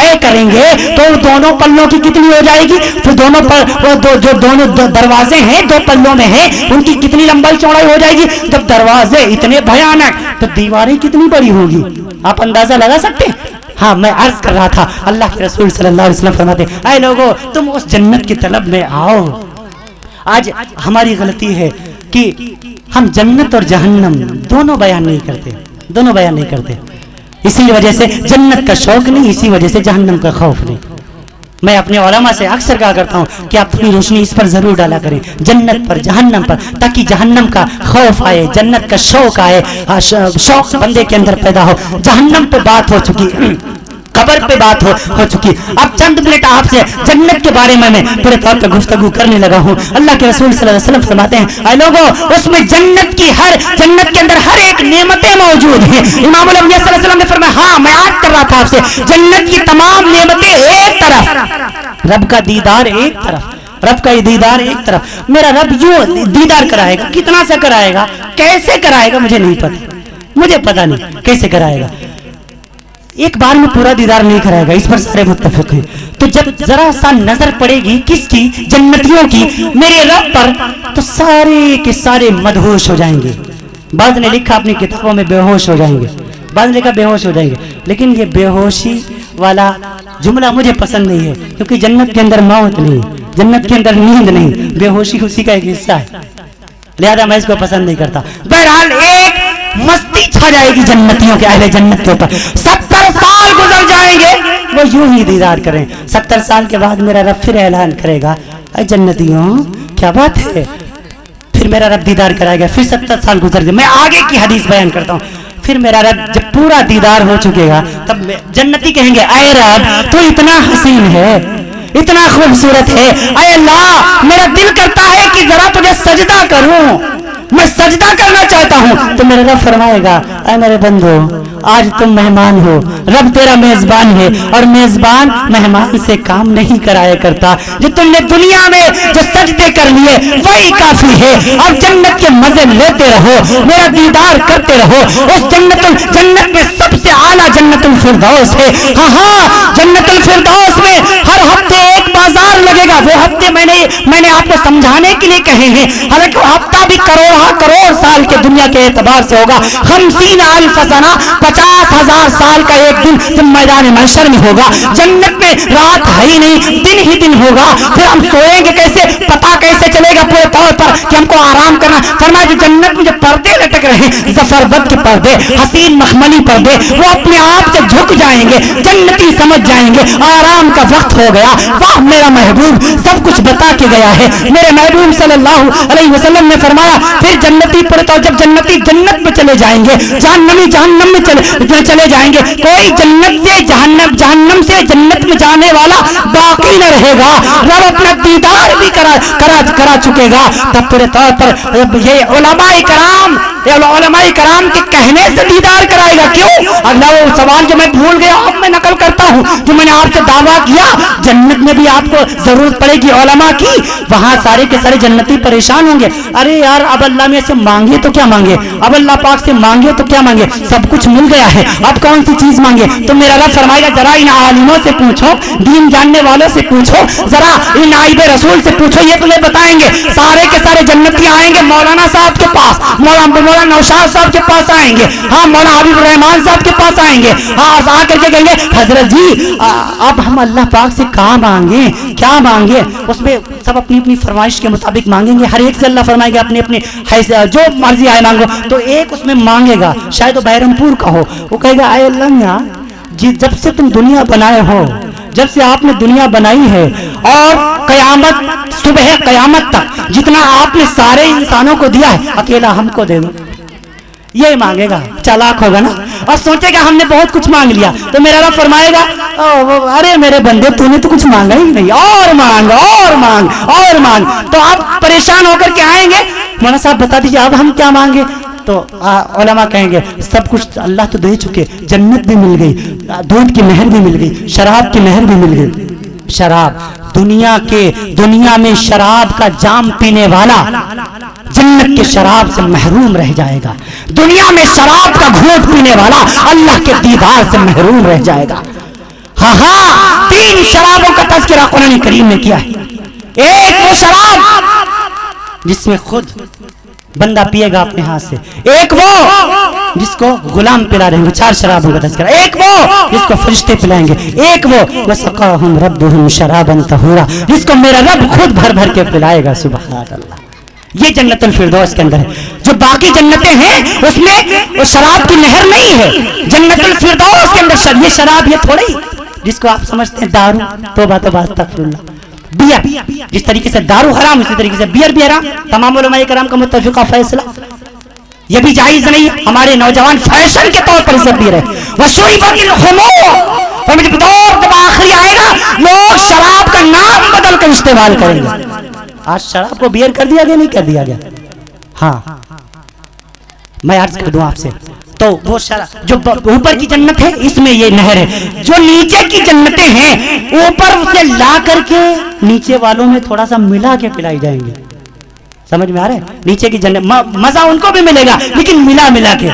طے کریں گے تو دونوں پلوں کی کتنی ہو جائے گی؟ پھر دونوں جو دونوں دروازے ہیں دو پلوں میں ہیں ان کی کتنی لمبائی چوڑائی ہو جائے گی؟ جب دروازے اتنے بھیانک تو دیواریں کتنی بڑی ہوگی؟ آپ اندازہ لگا سکتے ہیں؟ ہاں میں عرض کر رہا تھا اللہ کے رسول صلی اللہ علیہ وسلم فرماتے اے لوگوں تم اس جنت کی طلب میں آؤ. آج ہماری غلطی ہے کہ ہم جنت اور جہنم دونوں بیان نہیں کرتے. اسی وجہ سے جنت کا شوق نہیں, اسی وجہ سے جہنم کا خوف نہیں. میں اپنے علماء سے اکثر کہا کرتا ہوں کہ آپ اپنی روشنی اس پر ضرور ڈالا کریں, جنت پر, جہنم پر, تاکہ جہنم کا خوف آئے, جنت کا شوق آئے, شوق بندے کے اندر پیدا ہو. جہنم پہ بات ہو چکی, قبر پہ بات ہو چکی. اب چند منٹ آپ سے جنت کے بارے میں پورے طور پہ گفتگو کرنے لگا ہوں. اللہ کے رسول صلی اللہ علیہ وسلم فرماتے ہیں اے لوگوں اس میں جنت کے اندر ہر ایک نعمتیں موجود ہیں. امام الانبیاء صلی اللہ علیہ وسلم نے فرمایا ہاں میں عرض کر رہا تھا آپ سے جنت کی تمام نعمتیں ایک طرف, رب کا دیدار ایک طرف, رب کا دیدار ایک طرف. میرا رب یوں دیدار کرائے گا, کتنا سا کرائے گا, کیسے کرائے گا مجھے نہیں پتا, مجھے پتا نہیں کیسے کرائے گا. ایک بار میں پورا دیدار نہیں کرائے گا, اس پر سارے متفق ہیں. تو جب ذرا سا نظر پڑے گی کس کی؟ جنتیوں کی, میرے رب پر, تو سارے کے سارے مدہوش ہو جائیں گے. بعض نے لکھا اپنی کتابوں میں بے ہوش ہو جائیں گے, بعض نے لکھا بے ہوش ہو جائیں گے. لیکن یہ بے ہوشی والا جملہ مجھے پسند نہیں ہے, کیونکہ جنت کے اندر موت نہیں, جنت کے اندر نیند نہیں, بے ہوشی اسی کا ایک حصہ ہے, لہذا میں اس کو پسند نہیں کرتا. بہرحال ایک مستی چھا جائے گی جنتیوں کے, اہل جنت کے اوپر. 70 سال گزر جائیں گے وہ یوں ہی دیدار کریں. 70 سال کے بعد میرا رب پھر اعلان کرے گا اے جنتیوں کیا بات ہے, پھر میرا رب دیدار کرائے گا. پھر 70 سال گزر جائے, میں آگے کی حدیث بیان کرتا ہوں. پھر میرا رب جب پورا دیدار ہو چکے گا تب جنتی کہیں گے اے رب تو اتنا حسین ہے, اتنا خوبصورت ہے, اے اللہ میرا دل کرتا ہے کہ ذرا تجھے سجدہ کروں, میں سجدہ کرنا چاہتا ہوں. تو میرا رب فرمائے گا اے میرے بندو آج تم مہمان ہو, رب تیرا میزبان ہے, اور میزبان مہمان سے کام نہیں کرایا کرتا. جو تم نے دنیا میں جو سجدے کر لیے وہی کافی ہے. اب جنت کے مزے لیتے رہو, میرا دیدار کرتے رہو. اس جنت میں سب سے اعلیٰ جنت الفردوس ہے. ہاں جنت الفردوس میں ہر ہفتے ایک بازار لگے گا. وہ ہفتے میں نے آپ کو سمجھانے کے لیے کہے ہیں, حالانکہ وہ ہفتہ بھی کروڑ سال کے دنیا کے اعتبار سے ہوگا. 50,000 سنہ, 50,000 سال کا ایک دن جب میدان محشر میں ہوگا. جنت میں رات ہے ہی نہیں, دن ہی دن ہوگا. پھر ہم سوئیں گے کیسے, پتا کیسے چلے گا پورے طور پر کہ ہم کو آرام کرنا. فرمایا جو جنت میں جو پردے لٹک رہے ہیں, زفربت کے پردے, حسین مخملی پردے, وہ اپنے آپ سے جھک جائیں گے. جنتی سمجھ جائیں گے آرام کا وقت ہو گیا. واہ میرا محبوب سب کچھ بتا کے گیا ہے. میرے محبوب صلی اللہ علیہ وسلم نے فرمایا پھر جنتی پورے طور جب جنتی جنت میں چلے جائیں گے, جہنمی جہنم میں چلے جائیں گے, کوئی جنت سے جہنم سے جنت میں جانے والا باقی نہ رہے گا. رب اپنا دیدار بھی کرا چکے گا. تب پورے طور پر یہ علماء کرام کے کہنے سے دیدار کرائے گا. کیوں؟ اگلا وہ سوال جو میں بھول گیا اب میں نقل کرتا ہوں, جو میں نے آپ سے دعویٰ کیا جنت میں بھی آپ کو ضرورت پڑے گی علماء کی. وہاں سارے کے سارے جنتی پریشان ہوں گے, ارے یار اب اللہ میں سے مانگے تو کیا مانگے, اب اللہ پاک سے مانگے تو کیا مانگے, سب کچھ مل گیا ہے, اب کون سی چیز مانگے. تو میرا رب فرمائے گا ذرا ان عالموں سے پوچھو, دین جاننے والوں سے پوچھو, ذرا ان نائب رسول سے پوچھو, یہ تمہیں بتائیں گے. سارے کے سارے جنتی آئیں گے مولانا صاحب کے پاس, مولانا نوشاد صاحب کے پاس آئیں گے, ہاں مولانا حبیب الرحمان صاحب کے پاس آئیں گے, ہاں آ کر کے کہیں گے حضرت جی اب ہم اللہ پاک سے کہاں مانگے, کیا مانگے. اس میں سب اپنی اپنی فرمائش کے مطابق مانگیں گے. ہر ایک سے اللہ فرمائے گا اپنے اپنے جو مرضی آئے مانگو. تو ایک اس میں مانگے گا, شاید وہ بہرمپور کا ہو, وہ کہے گا اے اللہ میاں جی جب سے تم دنیا بنائے ہو, جب سے آپ نے دنیا بنائی ہے اور قیامت صبح قیامت تک جتنا آپ نے سارے انسانوں کو دیا ہے اکیلا ہم کو دے دو. یہ مانگے گا, چالاک ہوگا نا, اور سوچے گا ہم نے بہت کچھ مانگ لیا. تو میرا رب فرمائے گا ارے میرے بندے تو نے تو کچھ مانگا ہی نہیں, اور مانگ اور مانگ اور مانگ. تو آپ پریشان ہو کر کے آئیں گے, مولانا صاحب بتا دیجیے اب ہم کیا مانگے. تو علماء کہیں گے سب کچھ اللہ تو دے چکے, جنت بھی مل گئی, دودھ کی نہر بھی مل گئی, شراب کی نہر بھی مل گئی. شراب دنیا میں شراب کا جام پینے والا جنت کے شراب سے محروم رہ جائے گا. دنیا میں شراب کا گھونٹ پینے والا اللہ کے دیدار سے محروم رہ جائے گا. ہاں ہاں، 3 شرابوں کا تذکرہ قرآن کریم میں کیا ہے۔ ایک وہ شراب جس میں خود بندہ پیے گا اپنے ہاتھ سے، ایک وہ جس کو غلام پلا رہے ہیں، 4 شرابوں کا تذکرہ، ایک وہ جس کو فرشتے پلائیں گے، ایک وہ وسقاہم ربہم شرابا طہورا جس کو میرا رب خود بھر بھر کے پلائے گا۔ سبحان اللہ، یہ جنت الفردوس کے اندر ہے۔ جو باقی جنتیں ہیں اس میں وہ شراب کی نہر نہیں ہے، جنت الفردوس کے اندر یہ شراب یہ تھوڑی جس کو آپ سمجھتے ہیں دارو، توبہ توبہ استغفر اللہ، بیئر، جس طریقے سے دارو حرام اسی طریقے سے بیئر بھی حرام، تمام علماء کرام کا متفقہ فیصلہ، یہ بھی جائز نہیں۔ ہمارے نوجوان فیشن کے طور پر اسے پی رہے، وشربت الخمور، اور جب دور جب آخری آئے گا لوگ شراب کا نام بدل کر استعمال کریں گے۔ آج شراب کو بیئر کر دیا گیا نہیں کر دیا گیا؟ ہاں، میں عرض کر دوں آپ سے، تو وہ شراب جو اوپر کی جنت ہے اس میں یہ نہر ہے، جو نیچے کی جنتیں ہیں اوپر سے لا کر کے نیچے والوں میں تھوڑا سا ملا کے پلائی جائیں گے۔ سمجھ میں آ رہا ہے؟ نیچے کی جنت مزہ ان کو بھی ملے گا لیکن ملا ملا کے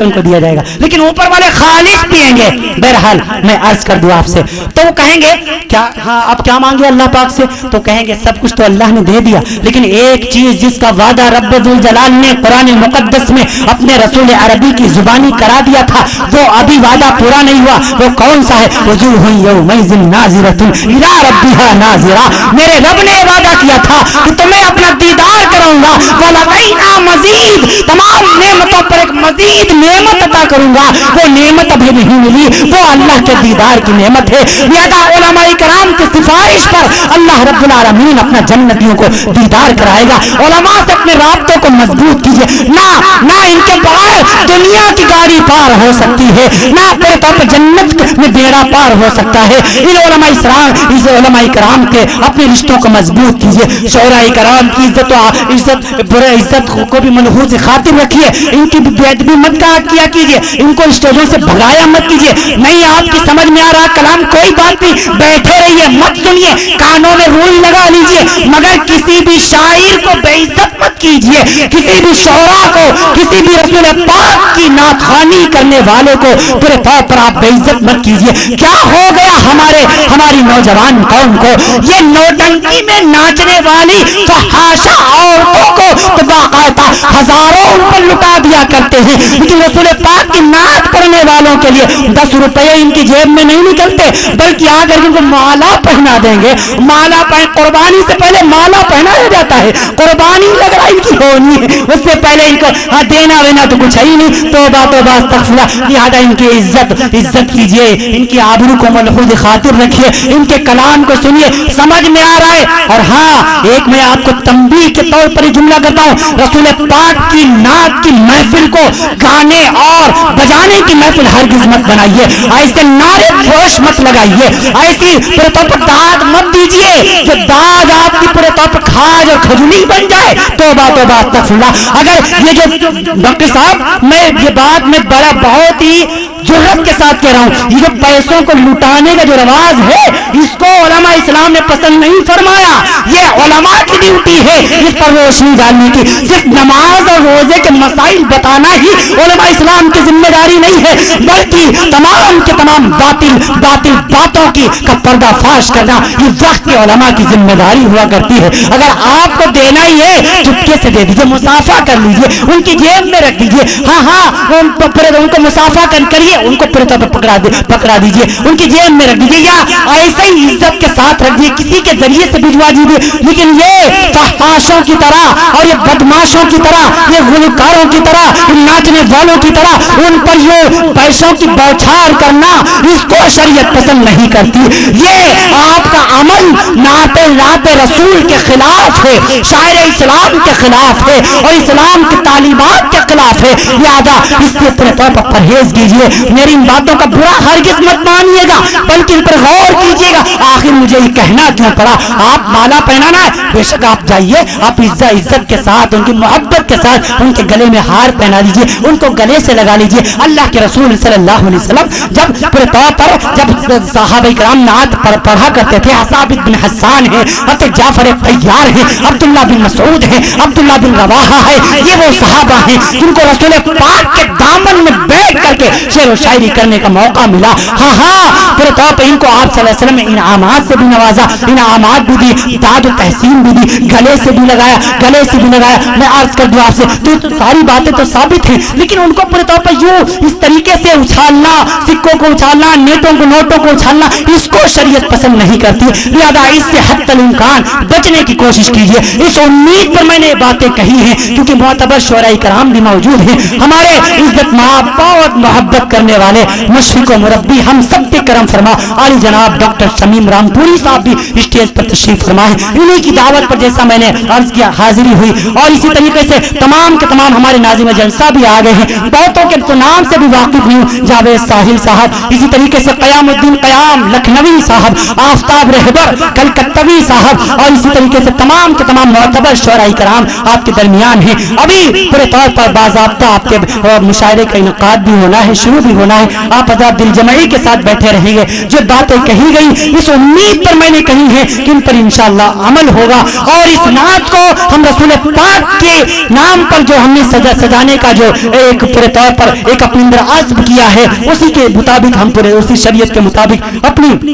ان کو دیا جائے گا، لیکن اوپر والے خالص پیئیں گے۔ بہرحال میں عرض کر دوں آپ سے، تو وہ کہیں گے کیا ہاں آپ کیا مانگے اللہ پاک سے؟ تو کہیں گے سب کچھ تو اللہ نے دے دیا، لیکن ایک چیز جس کا وعدہ رب ذوالجلال نے قرآن مقدس میں اپنے رسول عربی کی زبانی کرا دیا تھا وہ ابھی وعدہ پورا نہیں ہوا، وہ کون سا ہے؟ وجوہ یومئذ ناظرۃ الی ربھا ناظرہ، میرے رب نے وعدہ کیا تھا کہ تمہیں اپنا دیدار کراؤں گا، وَلَدَيْنَا مزید، تمام نعمتوں پر ایک مزید نعمت عطا کروں گا، وہ نعمت ابھی نہیں ملی، وہ اللہ کے دیدار کی نعمت ہے۔ لہذا علماء کرام کی سفارش پر اللہ رب العالمین اپنا جنتیوں کو دیدار کرائے گا۔ علماء سے اپنے رابطوں کو مضبوط کیجئے، نہ ان کے بغیر دنیا کی گاڑی پار ہو سکتی ہے، نہ اپنے طور پر جنت میں بیڑا پار ہو سکتا ہے۔ ان علماء کرام کے اپنے رشتوں کو مضبوط کیجئے، شعراء کرام کی عزت کو بھی ملحوظ خاطر رکھیے، ان کی بے ادبی مت کیا کیجئے، ان کو اسٹیجوں سے بھگایا مت کیجئے۔ نہیں آپ کی سمجھ میں آ رہا کلام کوئی بات نہیں، بیٹھے رہیے، مت سنیے، کانوں میں رول لگا لیجئے، مگر کسی بھی شاعر کو بے عزت مت کیجئے، کسی بھی شعرا کو، کسی بھی رسول پاک کی ناتخوانی کرنے والوں کو پورے طور پر آپ بے عزت مت کیجئے۔ کیا ہو گیا ہماری نوجوان قوم کو؟ یہ نوٹنکی میں ناچنے والی فحاشہ عورتوں کو تو باقاعدہ ہزاروں ان پر لٹا دیا کرتے ہیں، لیکن رسول پاک کی نعت پڑھنے والوں کے لیے 10 روپے ان کی جیب میں نہیں نکلتے، بلکہ آ کر ان کو مالا پہنا دیں گے۔ مالا قربانی سے پہلے مالا پہنایا جاتا ہے، قربانی لگ رہا ان کی ہونی ہے، اس سے پہلے ان کو دینا وینا تو کچھ ہے ہی نہیں۔ توبہ توبہ استغفر اللہ۔ لہٰذا ان کی عزت کیجئے، ان کی آبرو کو ملحوظ خاطر رکھیے، ان کے کلام کو سنیے، سمجھ میں آ رہا ہے۔ اور ہاں، ایک میں آپ کو تنبیہ کے طور پر جملہ کرتا ہوں، رسول پاک کی نعت کی محفل کو گانے اور بجانے کی محفل ہرگز مت بنائیے، ایسے نعرے فوش مت لگائیے، ایسی پورے طور پر داد مت دیجیے جو داد آپ کی پورے طور پر کھاج اور کھجلی بن جائے۔ توبہ توبہ استغفر اللہ۔ اگر یہ جو ڈاکٹر صاحب میں یہ بات میں بہت ہی جرأت کے ساتھ کہہ رہا ہوں، یہ جو پیسوں کو لٹانے کا جو رواج ہے اس کو علماء اسلام نے پسند نہیں فرمایا، یہ علماء کی ڈیوٹی ہے اس پر روشنی ڈالنے کی، صرف نماز اور روزے کے مسائل بتانا ہی علماء اسلام کی ذمہ داری نہیں ہے، بلکہ تمام کے تمام باطل باتوں کی کا پردہ فاش کرنا یہ وقت کے علماء کی ذمہ داری ہوا کرتی ہے۔ اگر آپ کو دینا ہی ہے چپکے سے دے دیجیے، مسافہ کر لیجیے، ان کی جیب میں رکھ دیجیے، ہاں ان کو مسافہ کریے، ان کو پورے طور پر پکڑا دیجیے، ان کی جیب میں رکھ دیجیے، یا ایسے ہی عزت کے ساتھ رکھ دیجیے، کسی کے ذریعے سے بھجوا دیجیے۔ لیکن یہ فحاشوں کی طرح اور یہ بدماشوں کی طرح، یہ گلوکاروں کی طرح، ناچنے والوں کی طرح ان پر یہ پیسوں کی بوچھار کرنا اس کو شریعت پسند نہیں کرتی۔ یہ آپ کا عمل نعت رسول کے خلاف ہے، شاعر اسلام کے خلاف ہے اور اسلام کی تعلیمات کے خلاف ہے، لہذا اس سے پورے طور پر پرہیز کیجیے۔ میری ان باتوں کا برا ہرگز مت مانیے گا، بلکہ ان پر غور کیجیے گا۔ آخر آخر مجھے یہ کہنا کیوں پڑا؟ آپ مالا پہنانا ہے، بے شک آپ جائیے، آپ عزت کے ساتھ ان کی محبت کے ساتھ ان کے گلے میں ہار پہنا لیجیے، ان کو گلے سے لگا لیجیے۔ اللہ کے رسول صلی اللہ علیہ وسلم جب پورے طور پر جب صحابہ کرام نعت پڑھا کرتے تھے، ثابت بن حسان ہے، حضرت جعفر طیار ہے، عبداللہ بن مسعود ہے، عبداللہ بن رواحہ ہے، یہ وہ صحابہ ہیں جن کو رسول پاک کے دامن میں بیٹھ کر کے شعر و شاعری کرنے کا موقع ملا۔ ہاں پورے طور پر ان کو آپ صلی اللہ علیہ وسلم نے انعامات سے بھی نوازا، انعامات بھی دی، داد و تحسین بھی دی، گلے سے بھی لگایا، گلے سے بھی لگایا۔ میں عرض کر دوں آپ سے، تو ساری باتیں تو ثابت ہیں، لیکن ان کو پورے طور پر یوں اس طریقے سے اچھالنا، سکوں کو اچھالنا، نوٹوں کو اچھالنا، اس کو شریعت پسند نہیں کرتی۔ لہذا اس سے حتی الامکان بچنے کی کوشش کیجیے۔ اس امید پر میں نے باتیں کہی ہیں کیونکہ معتبر شعراء کرام بھی موجود ہیں، ہمارے عزت مآب بہت محبت کرنے والے مشفق و مربی، ہم سب کے کرم فرما عالی جناب ڈاکٹر شمیم رامپوری صاحب بھی اسٹیج پر تشریف فرما ہے۔ انہی کی دعوت پر جیسا میں نے عرض کیا حاضری ہوئی، اور اسی طریقے سے تمام کے تمام ہمارے ناظم جلسہ بھی آ گئے ہیں، بہتوں کے تو نام سے بھی واقف نہیں ہوں، جاوید ساحل صاحب، اسی طریقے سے قیام الدین قیام لکھنوی صاحب، آفتاب رہبر کلکتوی صاحب، اور اسی طریقے سے تمام کے تمام معتبر شعراء کرام آپ کے درمیان ہیں۔ ابھی پورے طور پر باضابطہ آپ کے مشاعرے کا انعقاد بھی ہونا ہے، شروع بھی ہونا ہے، آپ حضرات دل جمعی کے ساتھ بیٹھے رہیں گے۔ جو باتیں کہی گئی اس امید پر میں نے کہی ہے کہ ان پر انشاءاللہ عمل ہوگا، اور اس نعت کو ہم رسول پاک کے نام پر جو ہم نے سجانے کا جو ایک پورے طور پر ایک اپنے اندر عزم کیا ہے، اسی کے مطابق ہم پورے اسی شریعت کے مطابق اپنی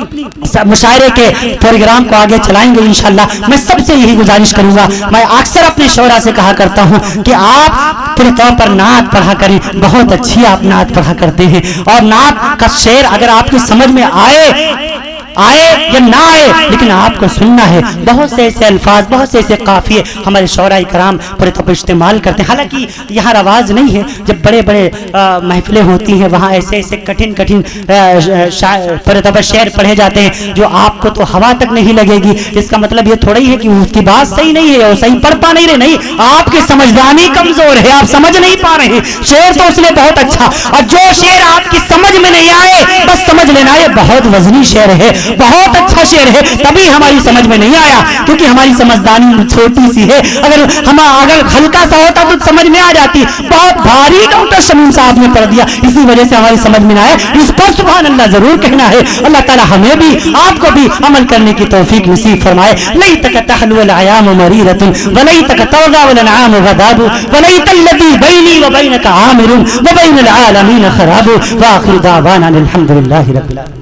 مشاعرے کے پروگرام کو آگے چلائیں گے انشاءاللہ۔ میں سب سے یہی گزارش کروں گا، میں اکثر اپنے شعراء سے کہا کرتا ہوں کہ آپ پورے طور پر نعت پڑھا کریں، بہت اچھی آپ نعت پڑھا کرتے ہیں، اور نعت کا شعر اگر آپ کی سمجھ میں آئے یا نہ آئے لیکن آپ کو سننا ہے۔ بہت سے ایسے الفاظ، بہت سے ایسے قافیے ہمارے شعراء کرام پورے طور پر استعمال کرتے ہیں، حالانکہ یہاں رواج نہیں ہے، جب بڑے بڑے محفلیں ہوتی ہیں وہاں ایسے ایسے کٹھن پورے طور پر شعر پڑھے جاتے ہیں جو آپ کو تو ہوا تک نہیں لگے گی۔ اس کا مطلب یہ تھوڑا ہی ہے کہ اس کی بات صحیح نہیں ہے اور صحیح پڑھ پا نہیں رہے، نہیں، آپ کی سمجھدانی کمزور ہے، آپ سمجھ نہیں پا رہے ہیں۔ شعر تو اس نے بہت اچھا، اور جو شعر آپ کی سمجھ میں نہیں آئے بس سمجھ لینا یہ بہت وزنی شعر ہے، بہت اچھا شعر ہے، تبھی ہماری سمجھ میں نہیں آیا کیونکہ ہماری سمجھدانی چھوٹی سی ہے۔ اگر ہلکا سا ہوتا تو سمجھ میں آ جاتی، بہت بھاری ڈاکٹر شمیم صاحب نے پڑھ دیا، اسی وجہ سے ہماری سمجھ میں نہ آئے۔ اس پر سبحان اللہ ضرور کہنا ہے۔ اللہ تعالی ہمیں بھی آپ کو بھی عمل کرنے کی توفیق نصیب فرمائے۔ لیتک تحلو الایام مریرۃ ولیتک ترضى والانعام غضاب ولیت الذی بینی وبینک عامر وبین العالمین خراب۔ واخر دعوانا الحمد للہ رب العالمین۔